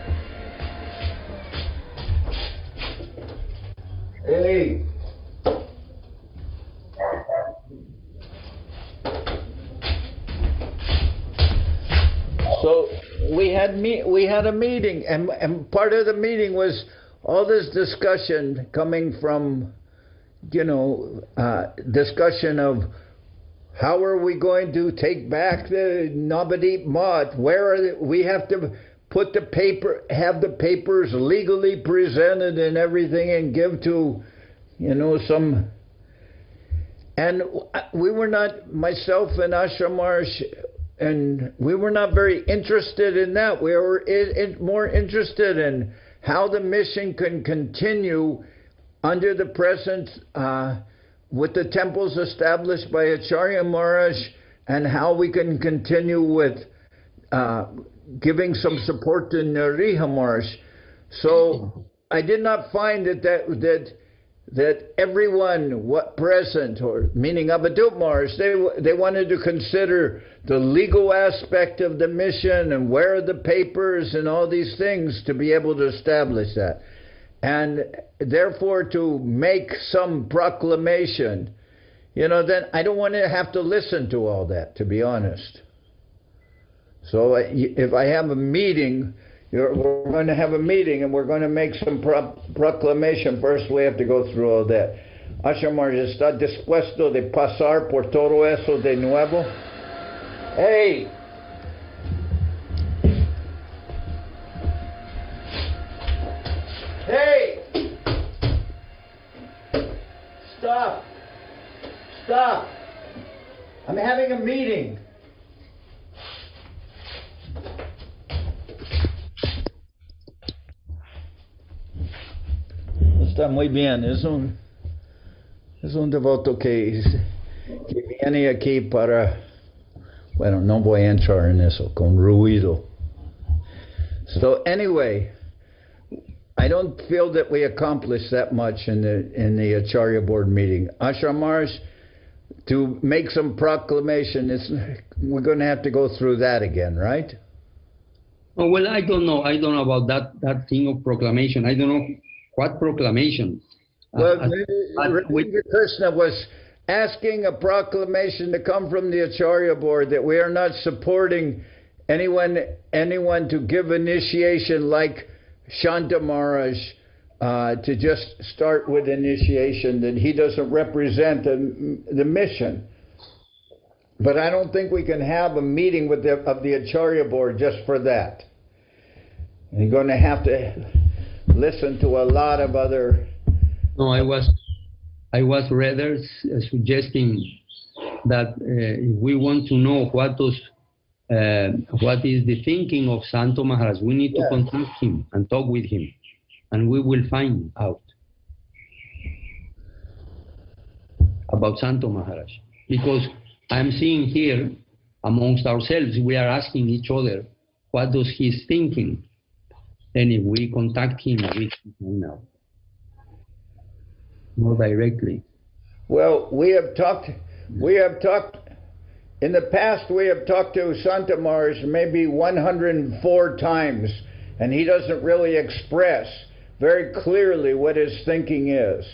So we had a meeting, and part of the meeting was all this discussion coming from, discussion of how are we going to take back the Navadip Math? We have to put the paper, have the papers legally presented and everything, and give to, some. And we were not, myself and Ashram Maharaj, and we were not very interested in that. We were more interested in how the mission can continue under the present, with the temples established by Acharya Maharaj, and how we can continue with giving some support to Nariha Maharaj. So I did not find that everyone present, or meaning Avadup Maharaj, they wanted to consider the legal aspect of the mission and where are the papers and all these things to be able to establish that. And therefore to make some proclamation, then I don't want to have to listen to all that, to be honest. So if I have a meeting, we're going to have a meeting and we're going to make some proclamation. First we have to go through all that. Ashamar, ¿está dispuesto de pasar por todo eso de nuevo? Hey! Hey! Stop! Stop! I'm having a meeting. Está muy bien. Es un devoto que viene aquí para... Bueno, no voy a entrar en eso, con ruido. So anyway, I don't feel that we accomplished that much in the Acharya board meeting. Ashramars, to make some proclamation, we're going to have to go through that again, right? Oh, well, I don't know. I don't know about that thing of proclamation. I don't know what proclamation. Well, Krishna was asking a proclamation to come from the Acharya board that we are not supporting anyone to give initiation like Shanta Maharaj, to just start with initiation, that he doesn't represent the mission. But I don't think we can have a meeting of the Acharya board just for that. You're going to have to listen to a lot of other... No, I was rather suggesting that if we want to know what is the thinking of Santo Maharaj, we need to contact him and talk with him, and we will find out about Santo Maharaj. Because I'm seeing here, amongst ourselves, we are asking each other, what does he's thinking? And if we contact him, we can find out more directly. Well, we have talked, in the past we have talked to Santa Maharaj maybe 104 times, and he doesn't really express very clearly what his thinking is.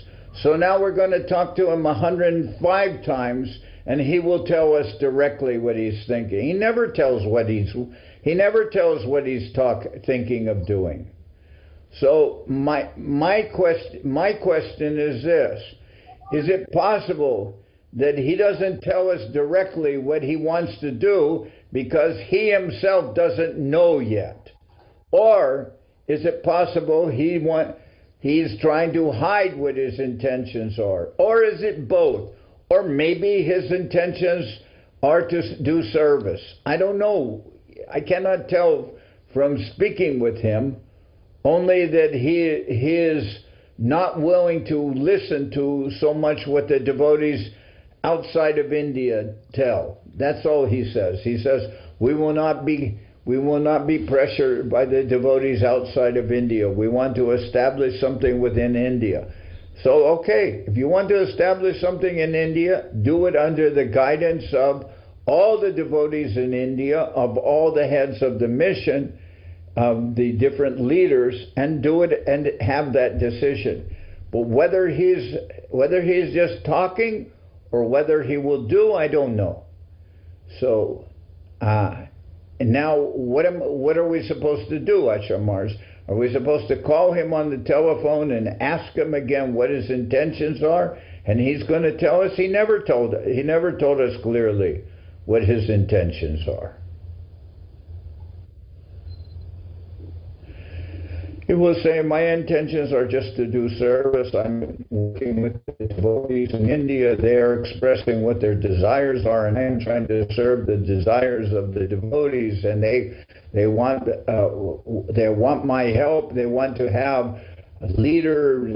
So now we're going to talk to him 105 times, and he will tell us directly what he's thinking. He never tells what he's thinking of doing. So my question is this: is it possible that he doesn't tell us directly what he wants to do because he himself doesn't know yet? Or is it possible he's trying to hide what his intentions are? Or is it both? Or maybe his intentions are to do service. I don't know. I cannot tell from speaking with him, only that he is not willing to listen to so much what the devotees outside of India tell. That's all he says. He says, we will not be pressured by the devotees outside of India. We want to establish something within India. So, okay, if you want to establish something in India, do it under the guidance of all the devotees in India, of all the heads of the mission, of the different leaders, and do it and have that decision. But whether he's just talking or whether he will do, I don't know. So, and now what are we supposed to do, Acharmars? Are we supposed to call him on the telephone and ask him again what his intentions are? And he's going to tell us? He never told us clearly what his intentions are. He will say, my intentions are just to do service. I'm working with the devotees in India. They're expressing what their desires are, and I'm trying to serve the desires of the devotees. And they want my help. They want to have a leader.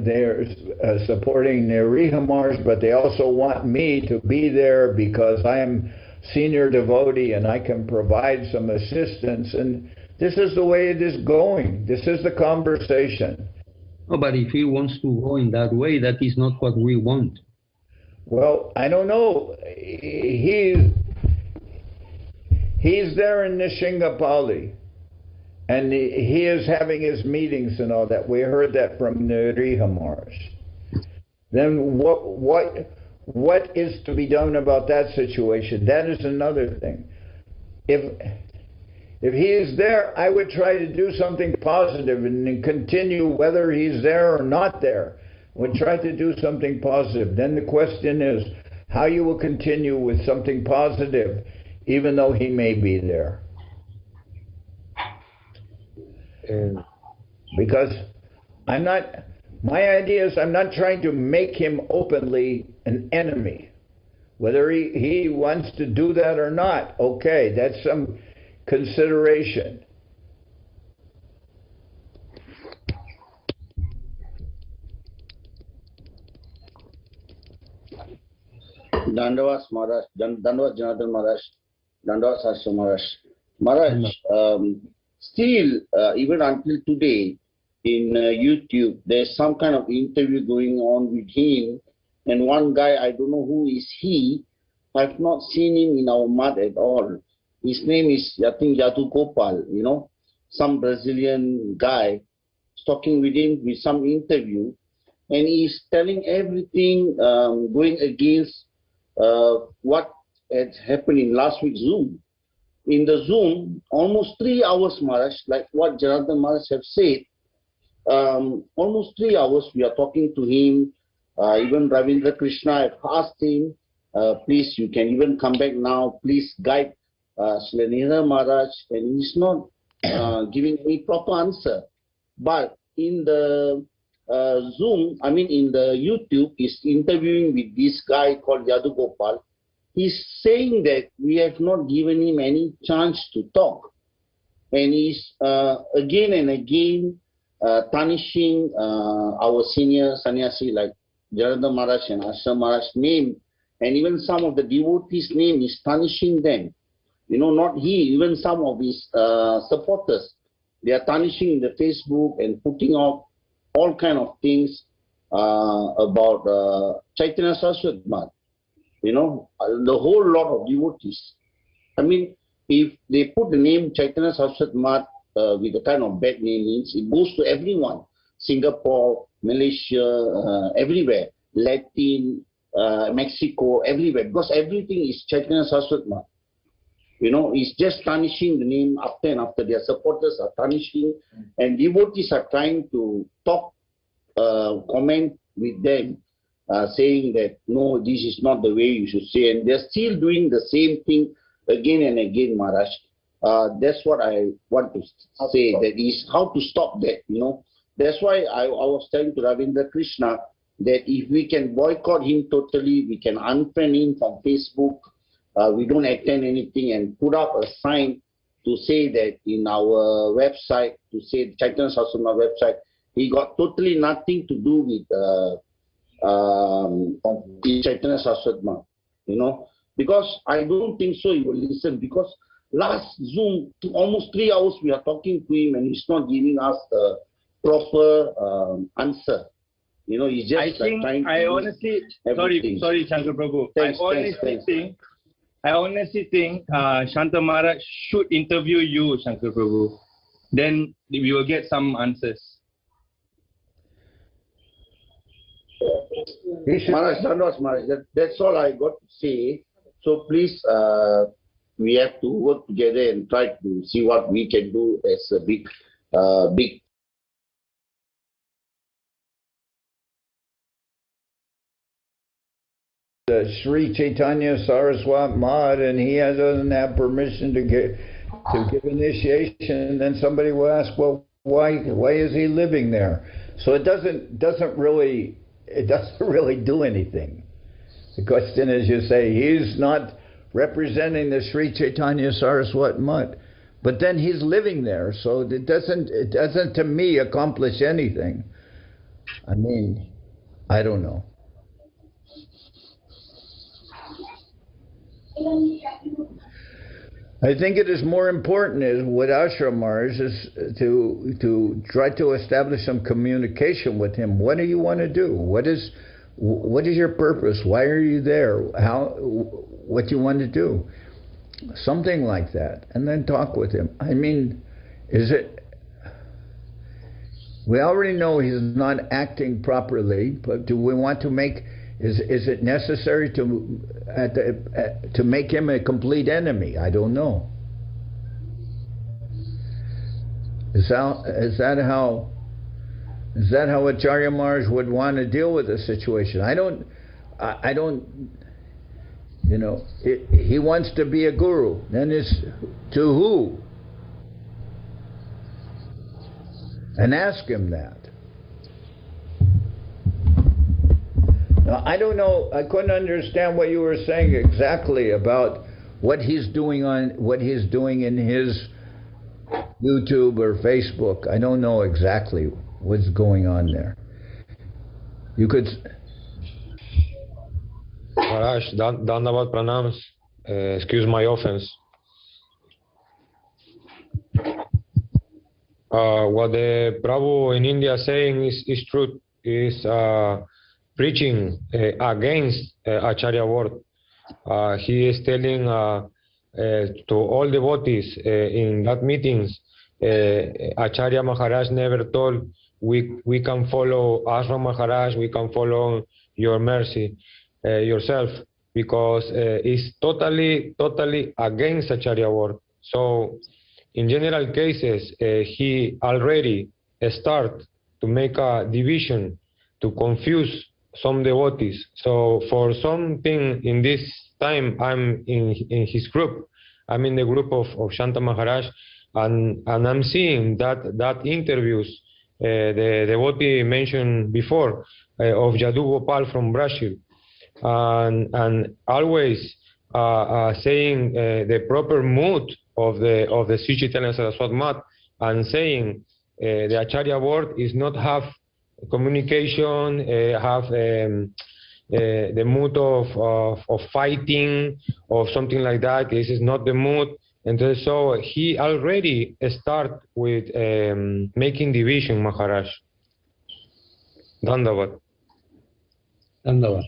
They're supporting their Rihamars, but they also want me to be there because I am senior devotee and I can provide some assistance. And this is the way it is going. This is the conversation. Oh, but if he wants to go in that way, that is not what we want. Well, I don't know. He's there in Nishingapali, and he is having his meetings and all that. We heard that from the Rihamars. Then what is to be done about that situation? That is another thing. If he is there, I would try to do something positive and continue whether he's there or not there. We'll try to do something positive. Then the question is how you will continue with something positive even though he may be there. Because my idea is I'm not trying to make him openly an enemy. Whether he wants to do that or not, okay, that's some consideration. Dandavas Maharaj, Dandavas Janardhan Maharaj, Dandavas Sastra Maharaj. Maharaj, still, even until today, in YouTube, there's some kind of interview going on with him, and one guy, I don't know who is he, I've not seen him in our mud at all. His name is, I think, Yadu Gopal, you know, some Brazilian guy, talking with him with some interview, and he's telling everything going against what had happened in last week's Zoom. In the Zoom, almost 3 hours, Maharaj, like what Janardhan Maharaj have said, almost 3 hours we are talking to him. Even Ravindra Krishna, I've asked him, please, you can even come back now, please guide Srinivasa Maharaj, and he's not giving me proper answer. But in the Zoom, I mean in the YouTube, he's interviewing with this guy called Yadu Gopal. He's saying that we have not given him any chance to talk. And he's again and again tarnishing our senior sannyasi like Janardhan Maharaj and Ashram Maharaj's name. And even some of the devotees' name is tarnishing them. You know, not he, even some of his supporters. They are tarnishing in the Facebook and putting up all kind of things about Chaitanya Saswat Math. You know, the whole lot of devotees. I mean, if they put the name Chaitanya Saswat Math with the kind of bad name means, it goes to everyone. Singapore, Malaysia, everywhere. Latin, Mexico, everywhere. Because everything is Chaitanya Saswat Math. You know, it's just tarnishing the name after and after. Their supporters are tarnishing, and devotees are trying to talk, comment with them, saying that, no, this is not the way you should say. And they're still doing the same thing again and again, Maharaj. That's what I want to say, that is how to stop that, you know. That's why I was telling to Ravindra Krishna that if we can boycott him totally, we can unfriend him from Facebook, we don't attend anything, and put up a sign to say that in our website, to say Chaitanya Sasana website, he got totally nothing to do with Chaitanya Saswat, you know, because I don't think so he will listen, because last Zoom, almost 3 hours we are talking to him and he's not giving us the proper answer. You know, he's just Sorry, Shankar Prabhu. I honestly think Shanta Maharaj should interview you, Shankar Prabhu. Then we will get some answers. Maharaj, that's all I got to say. So please, we have to work together and try to see what we can do as a big the Sri Chaitanya Saraswat Math, and he doesn't have permission to give initiation, and then somebody will ask, well, why is he living there? So it doesn't really do anything. The question is, you say he's not representing the Sri Chaitanya Saraswat Math, but then he's living there, so it doesn't to me accomplish anything. I mean, I don't know. I think it is more important is with Ashram Maharaj is to try to establish some communication with him. What do you want to do? What is your purpose? Why are you there? What you want to do? Something like that, and then talk with him. I mean, we already know he's not acting properly, but do we want to make? Is it necessary to make him a complete enemy? I don't know. Is that how Is that how Acharya Maharaj would want to deal with the situation? I don't, you know, he wants to be a guru. Then it's to who? And ask him that. Now, I don't know, I couldn't understand what you were saying exactly about what he's doing in his YouTube or Facebook. I don't know exactly what's going on there. You could... Maharaj, Dandavat Pranams, excuse my offense. What the Prabhu in India is saying is true, is preaching against Acharya word. He is telling to all devotees in that meetings, Acharya Maharaj never told we can follow Ashram Maharaj, we can follow your mercy yourself, because it's totally against Acharya word. So in general cases, he already start to make a division to confuse some devotees. So for something in this time, I'm in his group. I'm in the group of Shanta Maharaj, and I'm seeing that interviews the devotee mentioned before of Jadu Gopal from Brazil, and always saying the proper mood of the Sri Chaitanya Saraswat Math, and saying the Acharya word is not have communication, have the mood of fighting or something like that. This is not the mood. And so he already start with making division, Maharaj. Dandavat. Dandavat.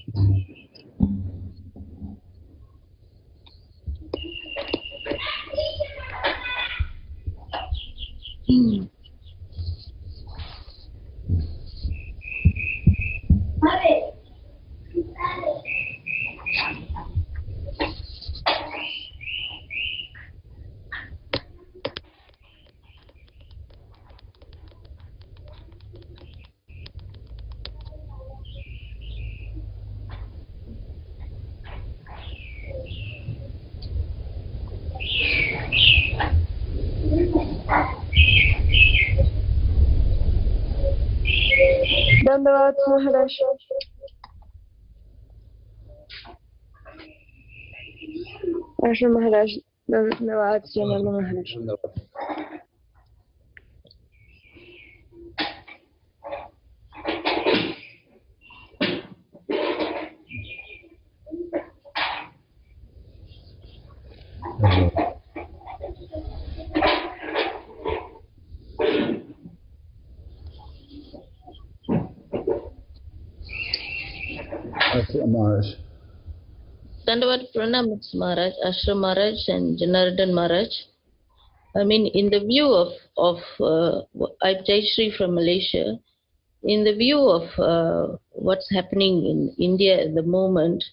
Dandavat Maharaj. Ashram Maharaj. Dandavat Janardan Maharaj. Ashram Maharaj. Dandavat Pranams Maharaj, Ashram Maharaj and Janardhan Maharaj. I mean, in the view of Jayashree from Malaysia, in the view of what's happening in India at the moment,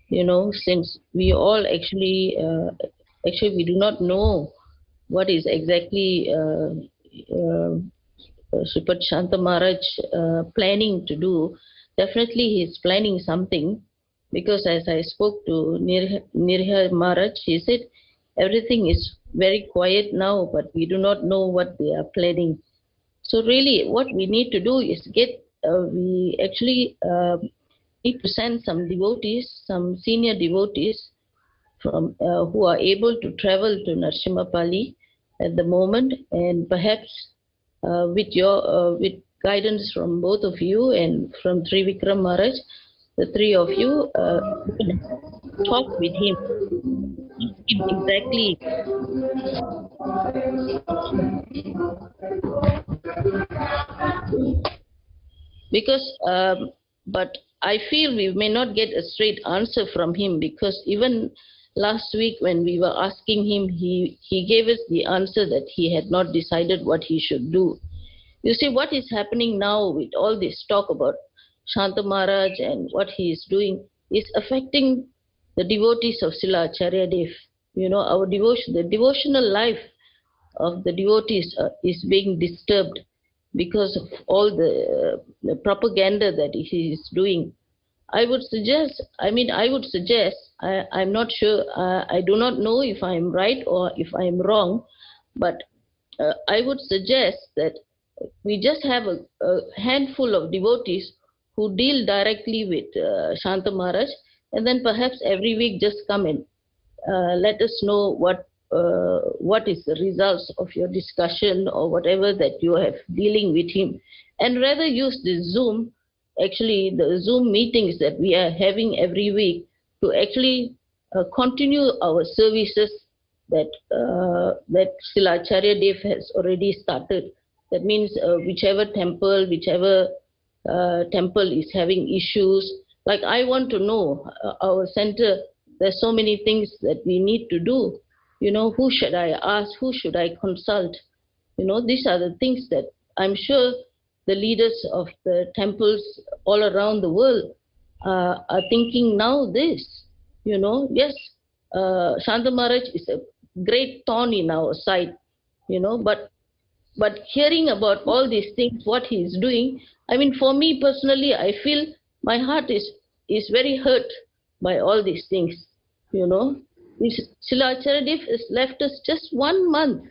you know, since we all actually we do not know what is exactly Sripad Shanta Maharaj planning to do. Definitely he's planning something, because as I spoke to Nirha Maharaj, he said everything is very quiet now, but we do not know what they are planning. So really what we need to do is we actually need to send some devotees, some senior devotees from who are able to travel to Narsimhapalli at the moment, and perhaps with guidance from both of you and from Trivikram Maharaj, the three of you talk with him exactly because but I feel we may not get a straight answer from him, because even last week when we were asking him, he gave us the answer that he had not decided what he should do. You see, what is happening now with all this talk about Shanta Maharaj and what he is doing is affecting the devotees of Srila Acharya Dev. You know, our devotion, the devotional life of the devotees is being disturbed because of all the propaganda that he is doing. I would suggest, I'm not sure, I do not know if I'm right or if I'm wrong, but I would suggest that we just have a handful of devotees who deal directly with Shanta Maharaj, and then perhaps every week just come in. Let us know what is the results of your discussion or whatever that you have dealing with him, and rather use the Zoom, actually the Zoom meetings that we are having every week, to actually continue our services that Srila Acharya Dev has already started. That means whichever temple is having issues, like I want to know our center, there's so many things that we need to do. Who should I ask? Who should I consult? These are the things that I'm sure the leaders of the temples all around the world are thinking now this. Yes, Shanta Maharaj is a great thorn in our side, but hearing about all these things, what he is doing, for me personally, I feel my heart is very hurt by all these things. Srila Acharya Dev has left us just 1 month,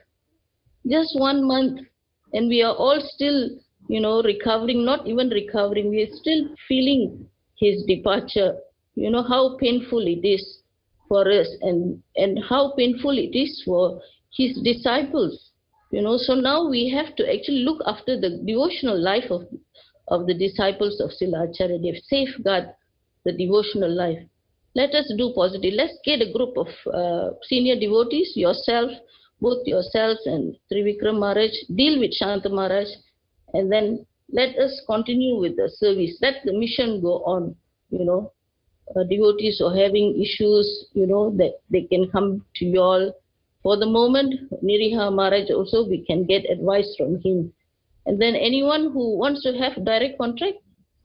and we are all still, recovering, not even recovering, we are still feeling his departure. How painful it is for us, and how painful it is for his disciples. So now we have to actually look after the devotional life of the disciples of Srila Acharya Dev, safeguard the devotional life. Let us do positive. Let's get a group of senior devotees, yourself, both yourselves and Trivikram Maharaj, deal with Shanta Maharaj, and then let us continue with the service. Let the mission go on. Devotees are having issues, that they can come to you all. For the moment, Niriha Maharaj also, we can get advice from him. And then anyone who wants to have direct contact,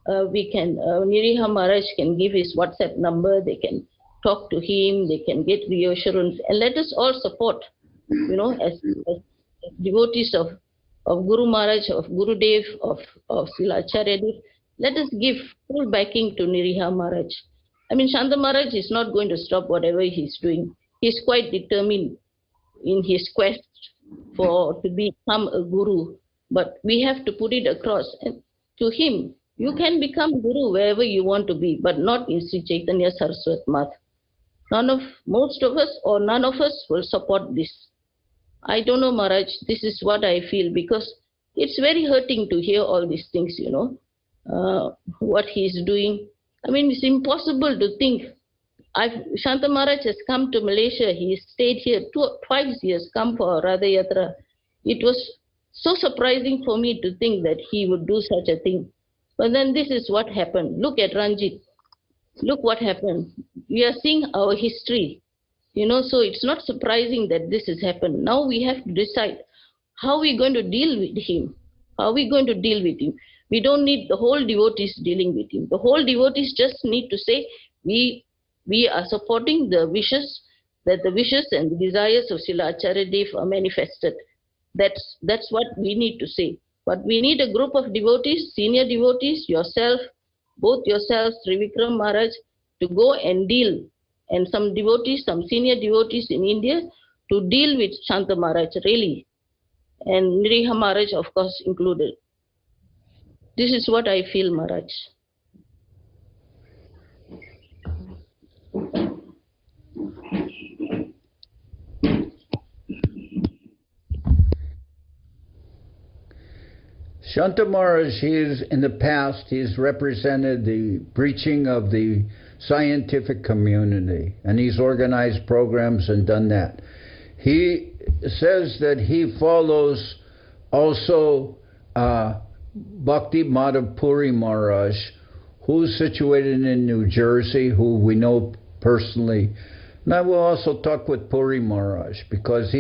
Niriha Maharaj can give his WhatsApp number, they can talk to him, they can get reassurance, and let us all support, as devotees of Guru Maharaj, of Guru Dev, of Srila Acharya Dev. Let us give full backing to Niriha Maharaj. Shanta Maharaj is not going to stop whatever he's doing. He's quite determined in his quest to become a guru, but we have to put it across to him. You can become guru wherever you want to be, but not in Sri Chaitanya Saraswat Matх. Most of us or none of us will support this. I don't know, Maharaj, this is what I feel, because it's very hurting to hear all these things, what he's doing. It's impossible to think. Shanta Maharaj has come to Malaysia, he stayed here twice, he has come for Radha Yatra. It was so surprising for me to think that he would do such a thing. But then this is what happened. Look at Ranjit. Look what happened. We are seeing our history. So it's not surprising that this has happened. Now we have to decide how we're going to deal with him. We don't need the whole devotees dealing with him. The whole devotees just need to say, we are supporting the wishes, that the wishes and the desires of Srila Acharya Dev are manifested. That's what we need to say. But we need a group of devotees, senior devotees, yourself, both yourselves, Trivikram Maharaj, to go and deal, and some devotees, some senior devotees in India, to deal with Shanta Maharaj, really, and Niriha Maharaj, of course, included. This is what I feel, Maharaj. Shanta Maharaj, in the past, he's represented the preaching of the scientific community, and he's organized programs and done that. He says that he follows also Bhakti Madhav Puri Maharaj, who's situated in New Jersey, who we know personally. And I will also talk with Puri Maharaj, because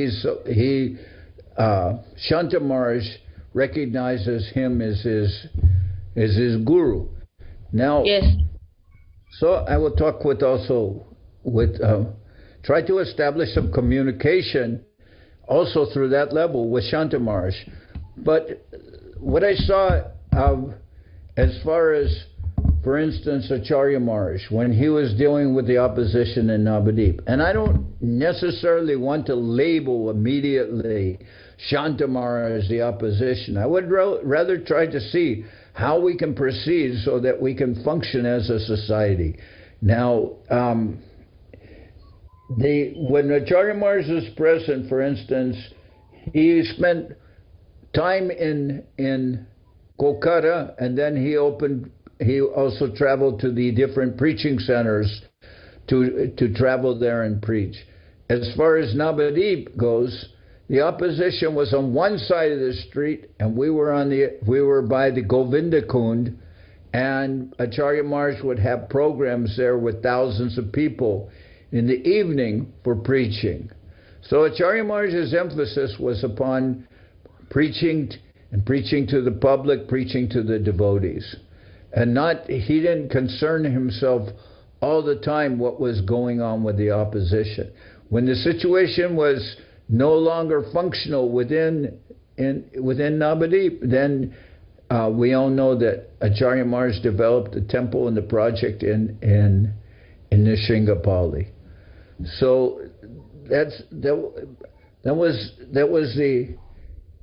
Shanta Maharaj recognizes him as his guru. Now, yes. So I will talk with try to establish some communication also through that level with Shanta Maharaj. But what I saw of, as far as, for instance, Acharya Maharaj, when he was dealing with the opposition in Navadip, and I don't necessarily want to label immediately Shanta Maharaj as the opposition. I would rather try to see how we can proceed so that we can function as a society. Now, when Acharya Maharaj was present, for instance, he spent time in Kolkata, and then he also traveled to the different preaching centers to travel there and preach. As far as Navadip goes, the opposition was on one side of the street, and we were by the Govinda Kund, and Acharya Maharaj would have programs there with thousands of people in the evening for preaching. So Acharya Maharaj's emphasis was upon preaching to the public, preaching to the devotees. And he didn't concern himself all the time what was going on with the opposition. When the situation was no longer functional within Navadip, then we all know that Acharya Maharaj developed a temple and the project in Nishingapali. So that was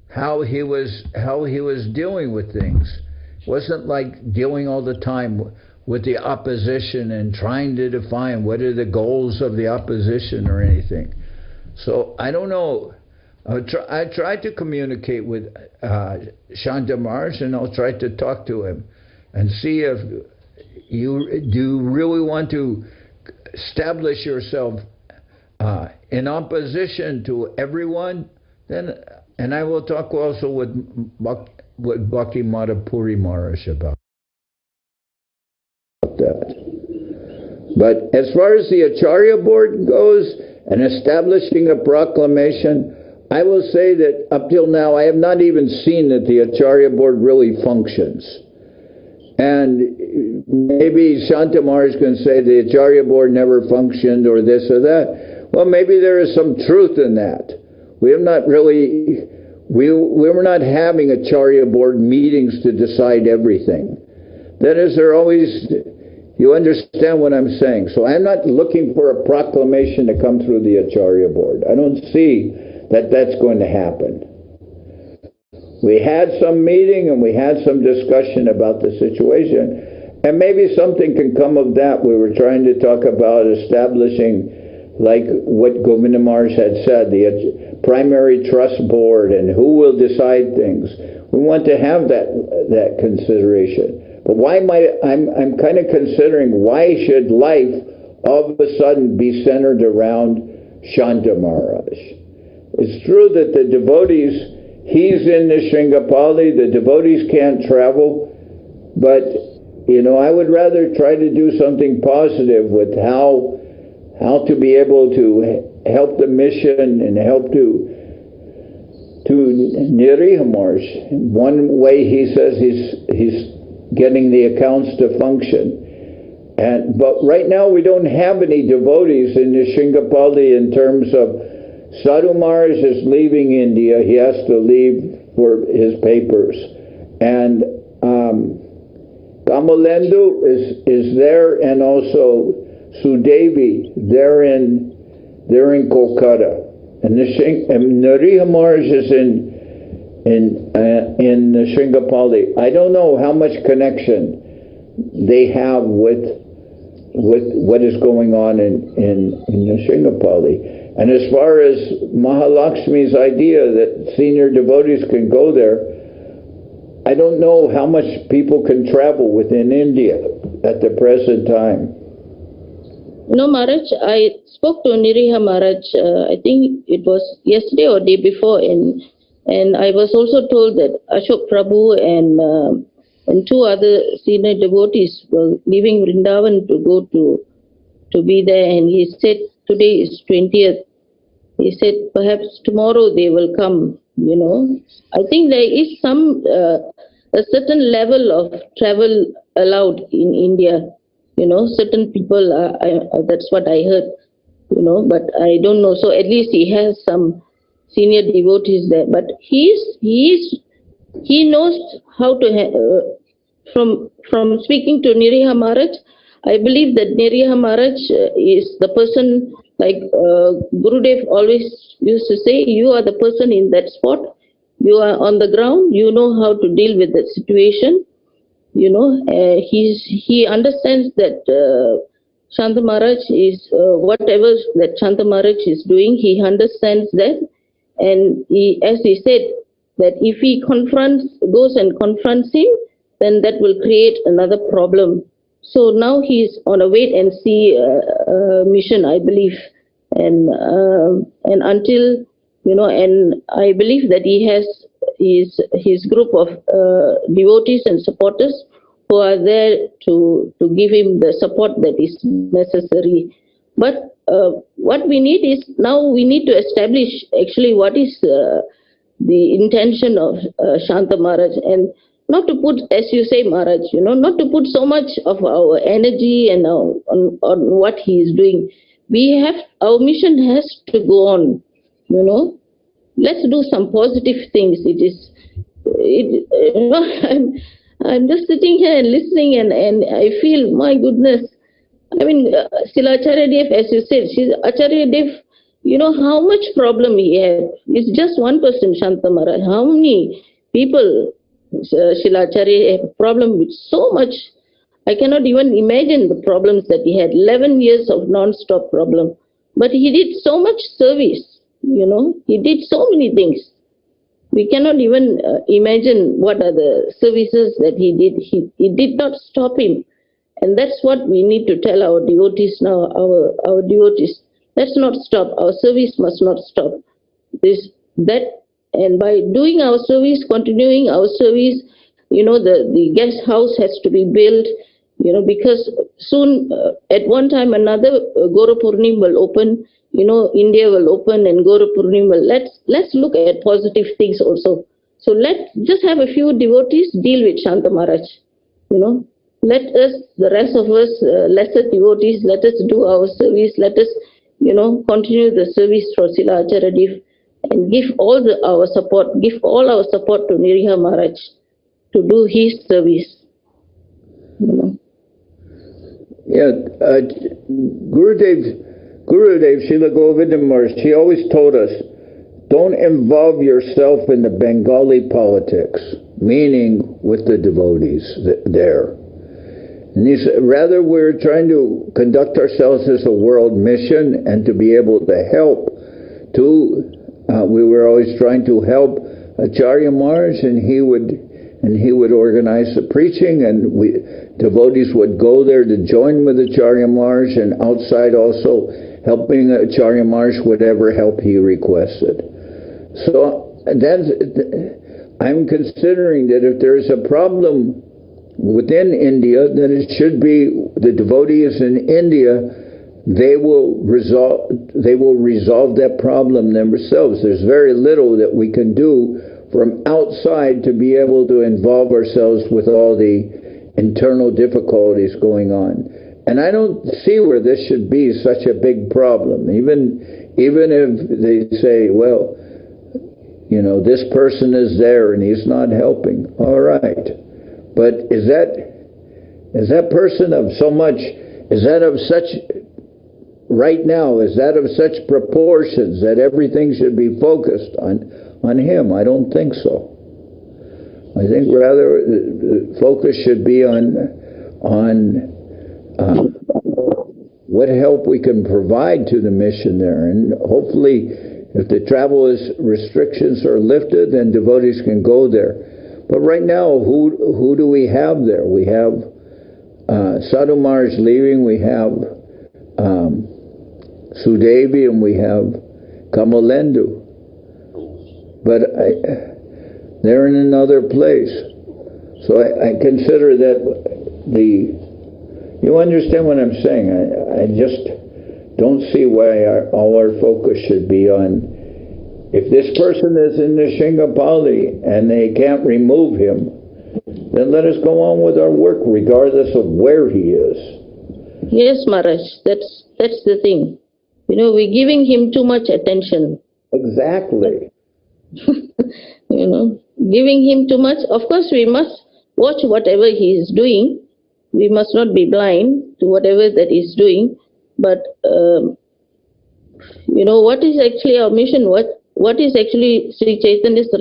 how he was dealing with things. It wasn't like dealing all the time with the opposition and trying to define what are the goals of the opposition or anything. So I don't know. I tried to communicate with Shanta Maharaj, and I'll try to talk to him and see if you really want to establish yourself in opposition to everyone, then, and I will talk also with Bhakti Madhapuri Maharaj about that. But as far as the Acharya board goes and establishing a proclamation, I will say that up till now I have not even seen that the Acharya board really functions. And maybe Shanta Maharaj can say the Acharya board never functioned or this or that. Well, maybe there is some truth in that. We have not really, we were not having Acharya board meetings to decide everything. That is, there always, you understand what I'm saying. So I'm not looking for a proclamation to come through the Acharya board. I don't see that that's going to happen. We had some meeting and we had some discussion about the situation, and maybe something can come of that. We were trying to talk about establishing, like what Govinda Maharaj had said, the primary trust board and who will decide things. We want to have that consideration. But why I'm kind of considering, why should life all of a sudden be centered around Shanta Maharaj? It's true that the devotees, he's in Nishingapali, the devotees can't travel, but, you know, I would rather try to do something positive with how to be able to help the mission and help to Niriha Maharaj. One way he says he's getting the accounts to function. But right now we don't have any devotees in Nishingapali in terms of Sadhu Maharaj is leaving India. He has to leave for his papers. And Kamalendu is there, and also Sudevi, they're in Kolkata. And Nariha Maharaj is in Nishingapali. I don't know how much connection they have with what is going on in Nishingapali. And as far as Mahalakshmi's idea that senior devotees can go there, I don't know how much people can travel within India at the present time. No, Maharaj, I spoke to Niriha Maharaj, I think it was yesterday or day before, and I was also told that Ashok Prabhu and two other senior devotees were leaving Vrindavan to go to be there, and he said today is 20th. He said perhaps tomorrow they will come, you know. I think there is a certain level of travel allowed in India, you know. Certain people, that's what I heard, you know, but I don't know. So at least he has some senior devotees there. But he is he knows how to, from speaking to Niriha Maharaj, I believe that Niriha Maharaj is the person, like Gurudev always used to say, you are the person in that spot, you are on the ground, you know how to deal with the situation, you know, he understands that Shanta Maharaj is, whatever that Shanta Maharaj is doing, he understands that, and he, as he said, that if he goes and confronts him, then that will create another problem. So now he's on a wait and see mission, I believe, and until, you know, and I believe that he has his group of devotees and supporters who are there to give him the support that is necessary. But what we need is, now we need to establish actually what is the intention of Shanta Maharaj, and not to put, as you say, Maharaj, you know, not to put so much of our energy and on what he is doing. We have, our mission has to go on, you know. Let's do some positive things. You know, I'm just sitting here and listening, and I feel, my goodness, I mean, Srila Acharya Dev, as you said, Acharya Dev, you know how much problem he had. It's just one person, Shanta Maharaj. How many people Srila Acharya had a problem with? So much. I cannot even imagine the problems that he had. 11 years of non-stop problem. But he did so much service, you know. He did so many things. We cannot even imagine what are the services that he did. He did not stop him. And that's what we need to tell our devotees now, our devotees. Let's not stop. Our service must not stop. And by doing our service, continuing our service, you know, the guest house has to be built, you know, because soon, at one time or another, Guru Purnim will open, you know, India will open and Guru Purnim will, let's look at positive things also. So let's just have a few devotees deal with Shanta Maharaj, you know. Let us, the rest of us, lesser devotees, let us do our service, let us, you know, continue the service for Srila Acharya Dev, and give all our support to Niriha Maharaj to do his service. You know. Yeah, Gurudev, Srila Govinda Maharaj, he always told us, don't involve yourself in the Bengali politics, meaning with the devotees there. And he said, rather we're trying to conduct ourselves as a world mission and to be able to help we were always trying to help Acharya Maharaj, and he would organize the preaching, and devotees would go there to join with Acharya Maharaj, and outside also helping Acharya Maharaj whatever help he requested. So I'm considering that if there is a problem within India, then it should be the devotees in India. They will resolve that problem themselves. There's very little that we can do from outside to be able to involve ourselves with all the internal difficulties going on. And I don't see where this should be such a big problem. Even if they say, well, you know, this person is there and he's not helping. All right. But is that person of so much, is that of such, right now, is that of such proportions that everything should be focused on him? I don't think so. I think rather the focus should be on what help we can provide to the mission there. And hopefully, if the travel restrictions are lifted, then devotees can go there. But right now, who do we have there? We have Sadhu Maharaj leaving, we have Sudevi, and we have Kamalendu. But they're in another place. So I consider that you understand what I'm saying? I just don't see why all our focus should be on, if this person is in the Shingapali and they can't remove him, then let us go on with our work regardless of where he is. Yes, Maharaj, that's the thing. You know, we're giving him too much attention. Exactly. You know, giving him too much. Of course, we must watch whatever he is doing. We must not be blind to whatever that he's doing. But you know, what is actually our mission? What is actually Sri Chaitanya's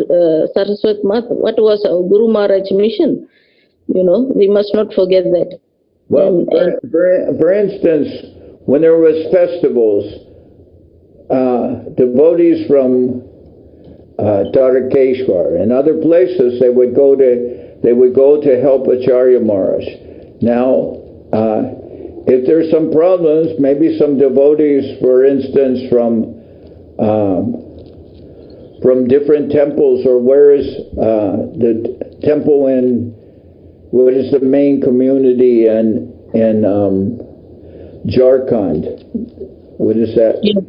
Saraswat Matha? What was our Guru Maharaj mission? You know, we must not forget that. Well, for instance, when there was festivals, devotees from Tarakeshwar and other places, they would go to help Acharya Maharaj. Now, if there's some problems, maybe some devotees, for instance, from different temples, or where is the temple in, what is the main community in Jharkhand? What is that? Yeah.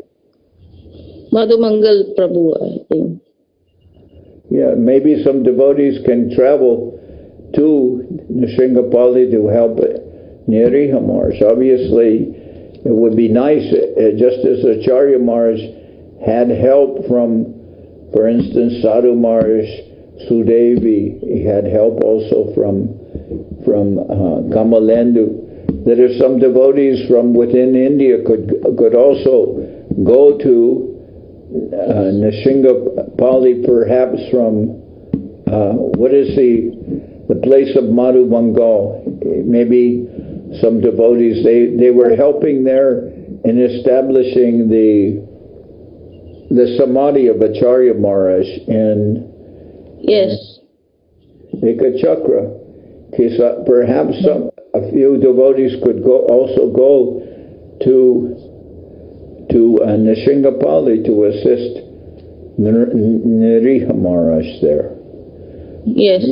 Madhumangal Prabhu, I think. Yeah, maybe some devotees can travel to Nrsimhapali to help Niriha Maharaj. Obviously, it would be nice, just as Acharya Maharaj had help from, for instance, Sadhu Maharaj, Sudevi. He had help also from Kamalendu. That if some devotees from within India could also go to Nrsimhapali, perhaps from what is the place of Madhu Bangal. Maybe some devotees, they were helping there in establishing the samadhi of Acharya Maharaj in Ekachakra. Perhaps a few devotees could also go to Nrsimhapali to assist Niriha Maharaj there. Yes.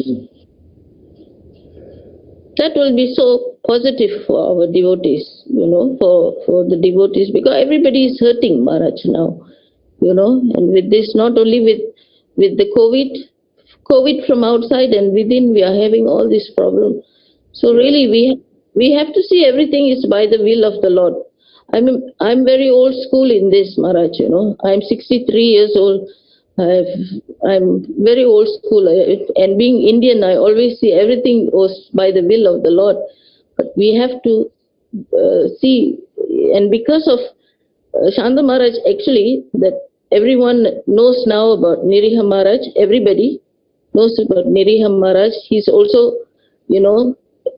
That will be so positive for our devotees, you know, for the devotees, because everybody is hurting Maharaj now, you know, and with this, not only with the COVID from outside and within, we are having all these problems. So really, we have to see everything is by the will of the Lord. I'm very old school in this, Maharaj, you know. I'm 63 years old. I'm very old school, and being Indian, I always see everything was by the will of the Lord. But we have to see, and because of Shanta Maharaj, actually, that everyone knows now about Niriha Maharaj, everybody knows about Niriha Maharaj. He's also, you know,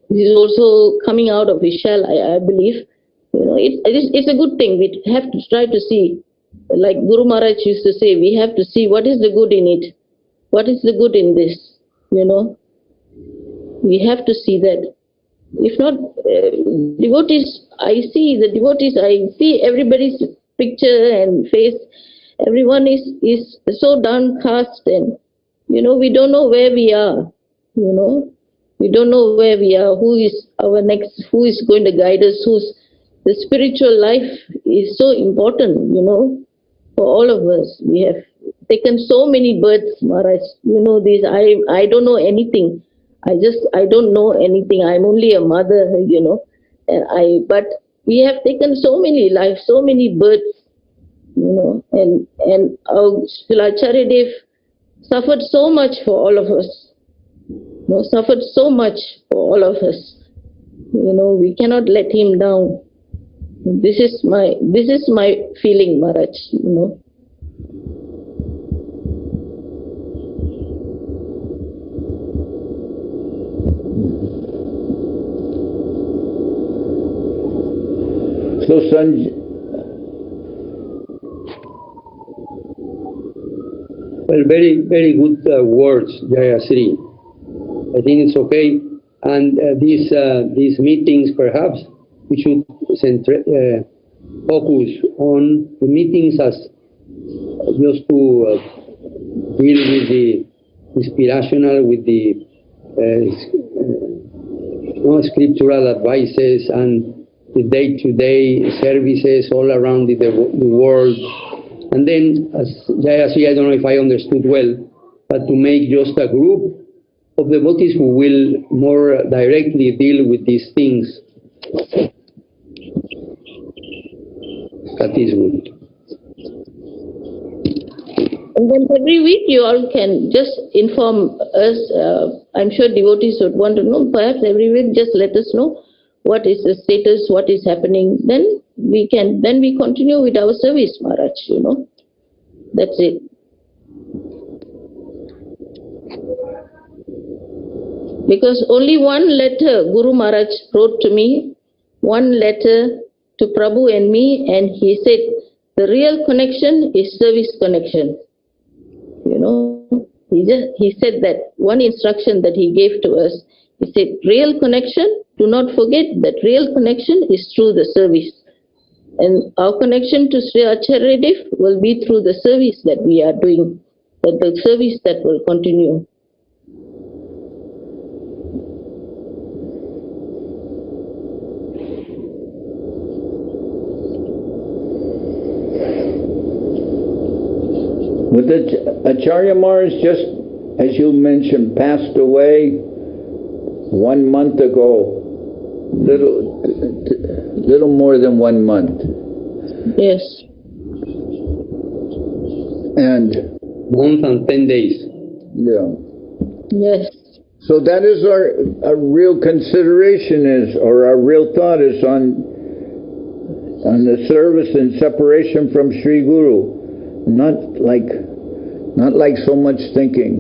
he's also coming out of his shell, I believe. You know, it's a good thing. We have to try to see, like Guru Maharaj used to say, we have to see what is the good in it. What is the good in this? You know, we have to see that. If not, devotees, I see everybody's picture and face. Everyone is so downcast, and, you know, we don't know where we are. You know, we don't know where we are, who is our next, who is going to guide us, the spiritual life is so important, you know, for all of us. We have taken so many births, Maharaj. You know this. I don't know anything. I don't know anything. I'm only a mother, you know. But we have taken so many lives, so many births, you know. And our Acharya Dev suffered so much for all of us. You know, suffered so much for all of us. You know, we cannot let him down. This is my feeling, Maharaj, you know. So, Sanj. Well, very, very good words, Jayasri. I think it's okay. And these meetings, perhaps, we should focus on the meetings as just to deal with the inspirational, with the scriptural advices and the day-to-day services all around the world. And then, as Jayasri, I don't know if I understood well, but to make just a group of devotees who will more directly deal with these things. That is good. And And every week you all can just inform us. I'm sure devotees would want to know. Perhaps every week just let us know what is the status, what is happening. Then we continue with our service, Maharaj, That's it. Because only one letter Guru Maharaj wrote to me, one letter to Prabhu and me, and he said, the real connection is service connection. He said that one instruction that he gave to us, he said, real connection, do not forget that real connection is through the service. And our connection to Sri Acharya Dev will be through the service that we are doing, but the service that will continue. With the Acharya Maharaj, just as you mentioned, passed away 1 month ago, little more than 1 month. Yes. And month and 10 days. Yeah. Yes. So that is our real consideration or our real thought is on the service and separation from Sri Guru. Not like so much thinking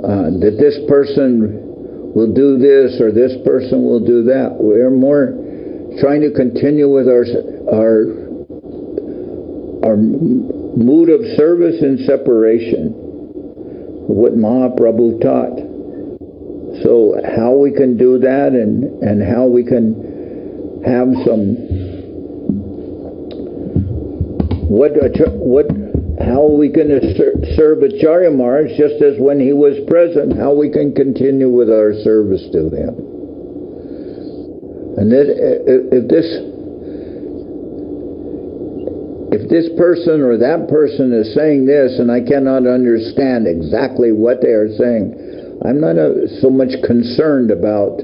that this person will do this or this person will do that. We're more trying to continue with our mood of service and separation, what Mahaprabhu taught. So how we can do that and how we can have how we can serve Acharya Maharaj just as when he was present, how we can continue with our service to him. And that if this person or that person is saying this and I cannot understand exactly what they are saying, I'm not so much concerned about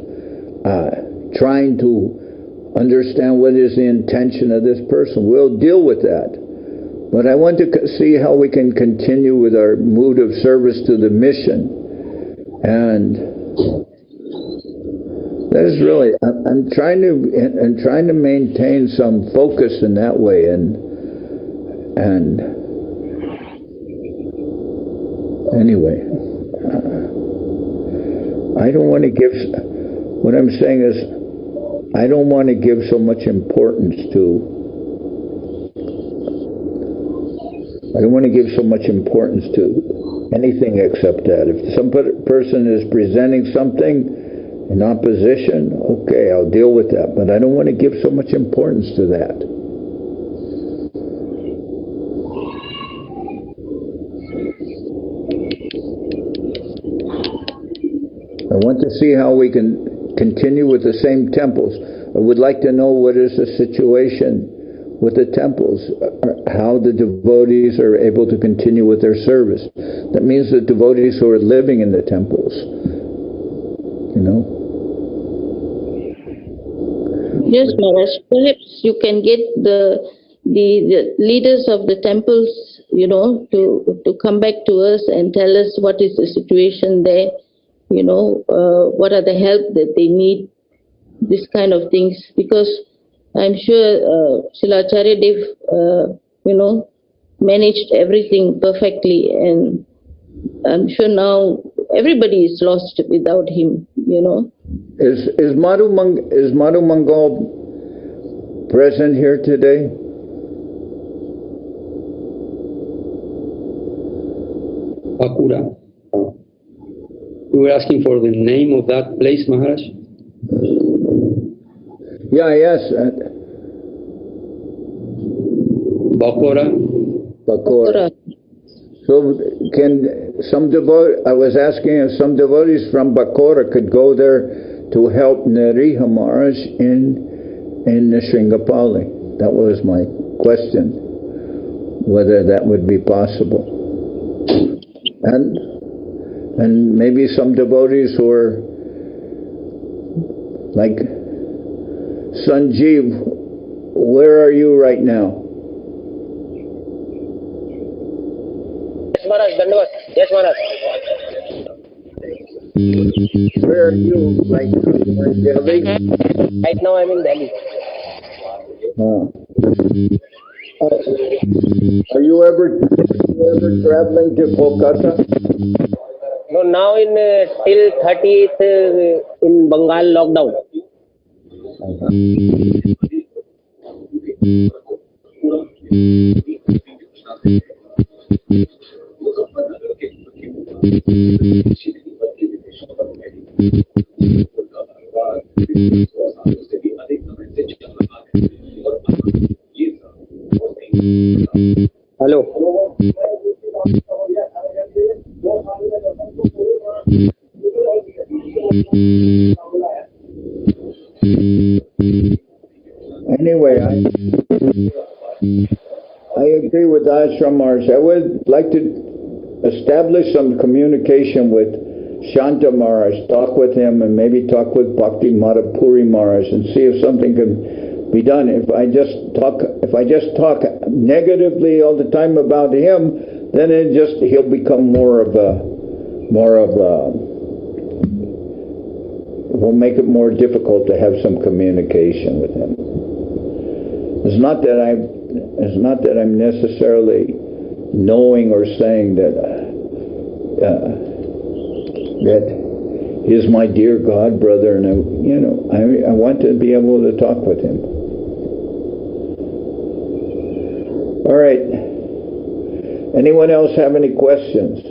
trying to understand what is the intention of this person. We'll deal with that. But I want to see how we can continue with our mood of service to the mission. And that is really, I'm trying to maintain some focus in that way. And anyway, I don't want to give, what I'm saying is, I don't want to give so much importance to anything except that. If some person is presenting something in opposition, okay, I'll deal with that. But I don't want to give so much importance to that. I want to see how we can continue with the same temples. I would like to know what is the situation with the temples, how the devotees are able to continue with their service. That means the devotees who are living in the temples, Yes, Maharaj. Perhaps you can get the leaders of the temples, to come back to us and tell us what is the situation there, what are the help that they need, this kind of things, because I'm sure Srila Acharya Dev, managed everything perfectly, and I'm sure now everybody is lost without him, Is Madhu Mangal present here today? Bakura. We were asking for the name of that place, Maharaj. Yes. Bakura. So I was asking if some devotees from Bakura could go there to help Nariha Maharaj in Sringapali. That was my question, whether that would be possible. And maybe some devotees who are like Sanjeev, where are you right now? Maharaj. Dandavat. Yes, Maharaj. Where are you right now? In Delhi? Right now I'm in Delhi. Are you ever traveling to Kolkata? No, now in till 30th in Bengal lockdown. Hello. Anyway, I agree with Ashram Maharaj. I would like to establish some communication with Shanta Maharaj, talk with him, and maybe talk with Bhakti Madhapuri Maharaj and see if something can be done. If I just talk negatively all the time about him, then he'll become will make it more difficult to have some communication with him. It's not that I'm necessarily knowing or saying that he's my dear God brother, and I want to be able to talk with him. All right. Anyone else have any questions?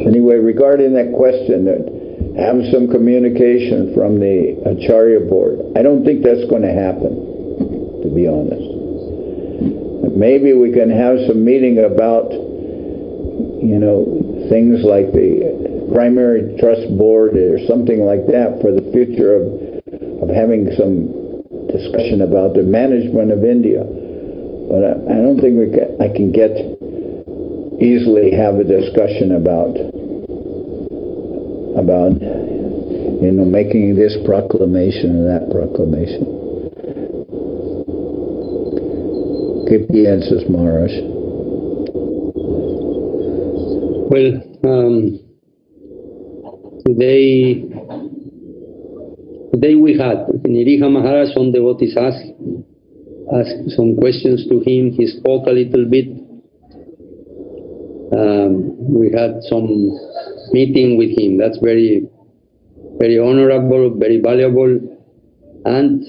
Anyway, regarding that question, that have some communication from the Acharya board, I don't think that's going to happen, to be honest. Maybe we can have some meeting about, things like the primary trust board or something like that for the future of having some discussion about the management of India. But I don't think I can easily have a discussion about making this proclamation or that proclamation. Give the answers, Maharaj. Well, today we had Niriha Maharaj, some devotees asked some questions to him. He spoke a little bit. We had some meeting with him. That's very, very honorable, very valuable. And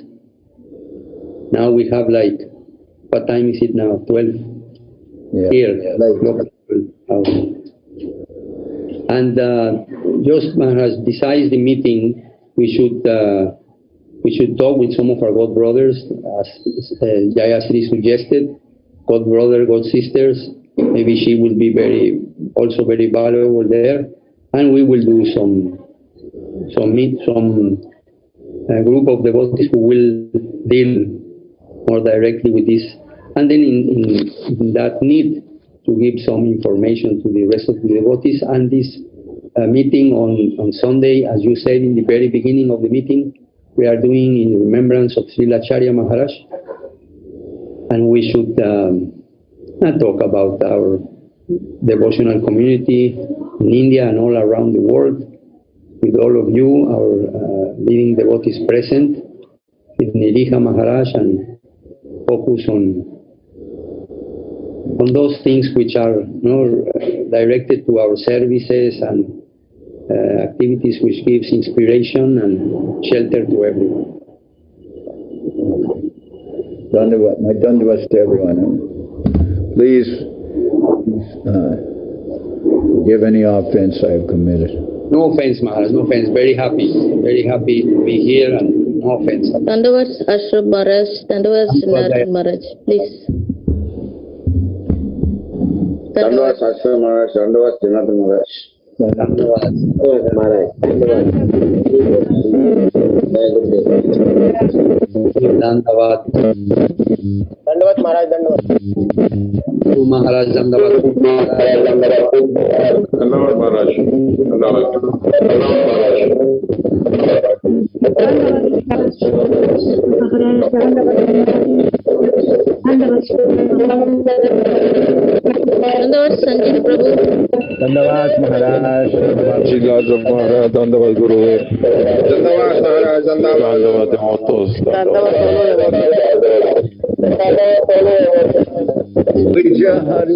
now we have what time is it now? 12 here. And just Maharaj, besides the meeting, we should talk with some of our God brothers, as Jayasri suggested, God brother, God sisters. Maybe she will be also very valuable there, and we will do some group of devotees who will deal more directly with this, and then in that need to give some information to the rest of the devotees. And this meeting on Sunday, as you said in the very beginning of the meeting, we are doing in remembrance of Srila Acharya Maharaj, and we should talk about our devotional community in India and all around the world, with all of you, our living devotees present, with Niriha Maharaj, and focus on those things which are directed to our services and activities which gives inspiration and shelter to everyone. My dandavats to everyone. Please forgive any offense I have committed. No offense, Maharaj, no offense. Very happy to be here, and no offense. Dandavats Ashram Maharaj, Dandavats Narad Maharaj, please. Dandavats Ashram Maharaj, Dandavats Janardhan Maharaj. Maharaj. Dandavat. Dandavat Maharaj, Dandavat. Maharaj, Dandavat. Dandavat Maharaj. Dandavat. Dandavat Sanjit Prabhu. Dandavat Maharaj. Shilaj Maharaj. Dandavat Guru. Dandavat Maharaj. Dandavat devotos. Vijaya Hari.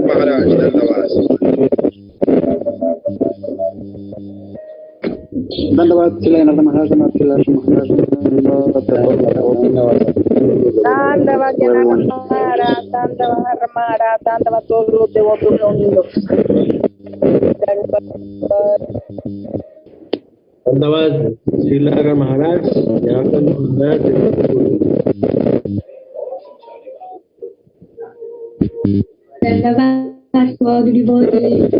Maharaj. Dandavat. Dandavat Sila Janardhan Maharaj, Dandavat Sila Maharaj, Dandavat Janardhan Maharaj, Dandavat Maharaj, Dandavat todos los devotos reunidos. Dandavat Sila Maharaj, Janardhan Maharaj. Dandavat for the devotees.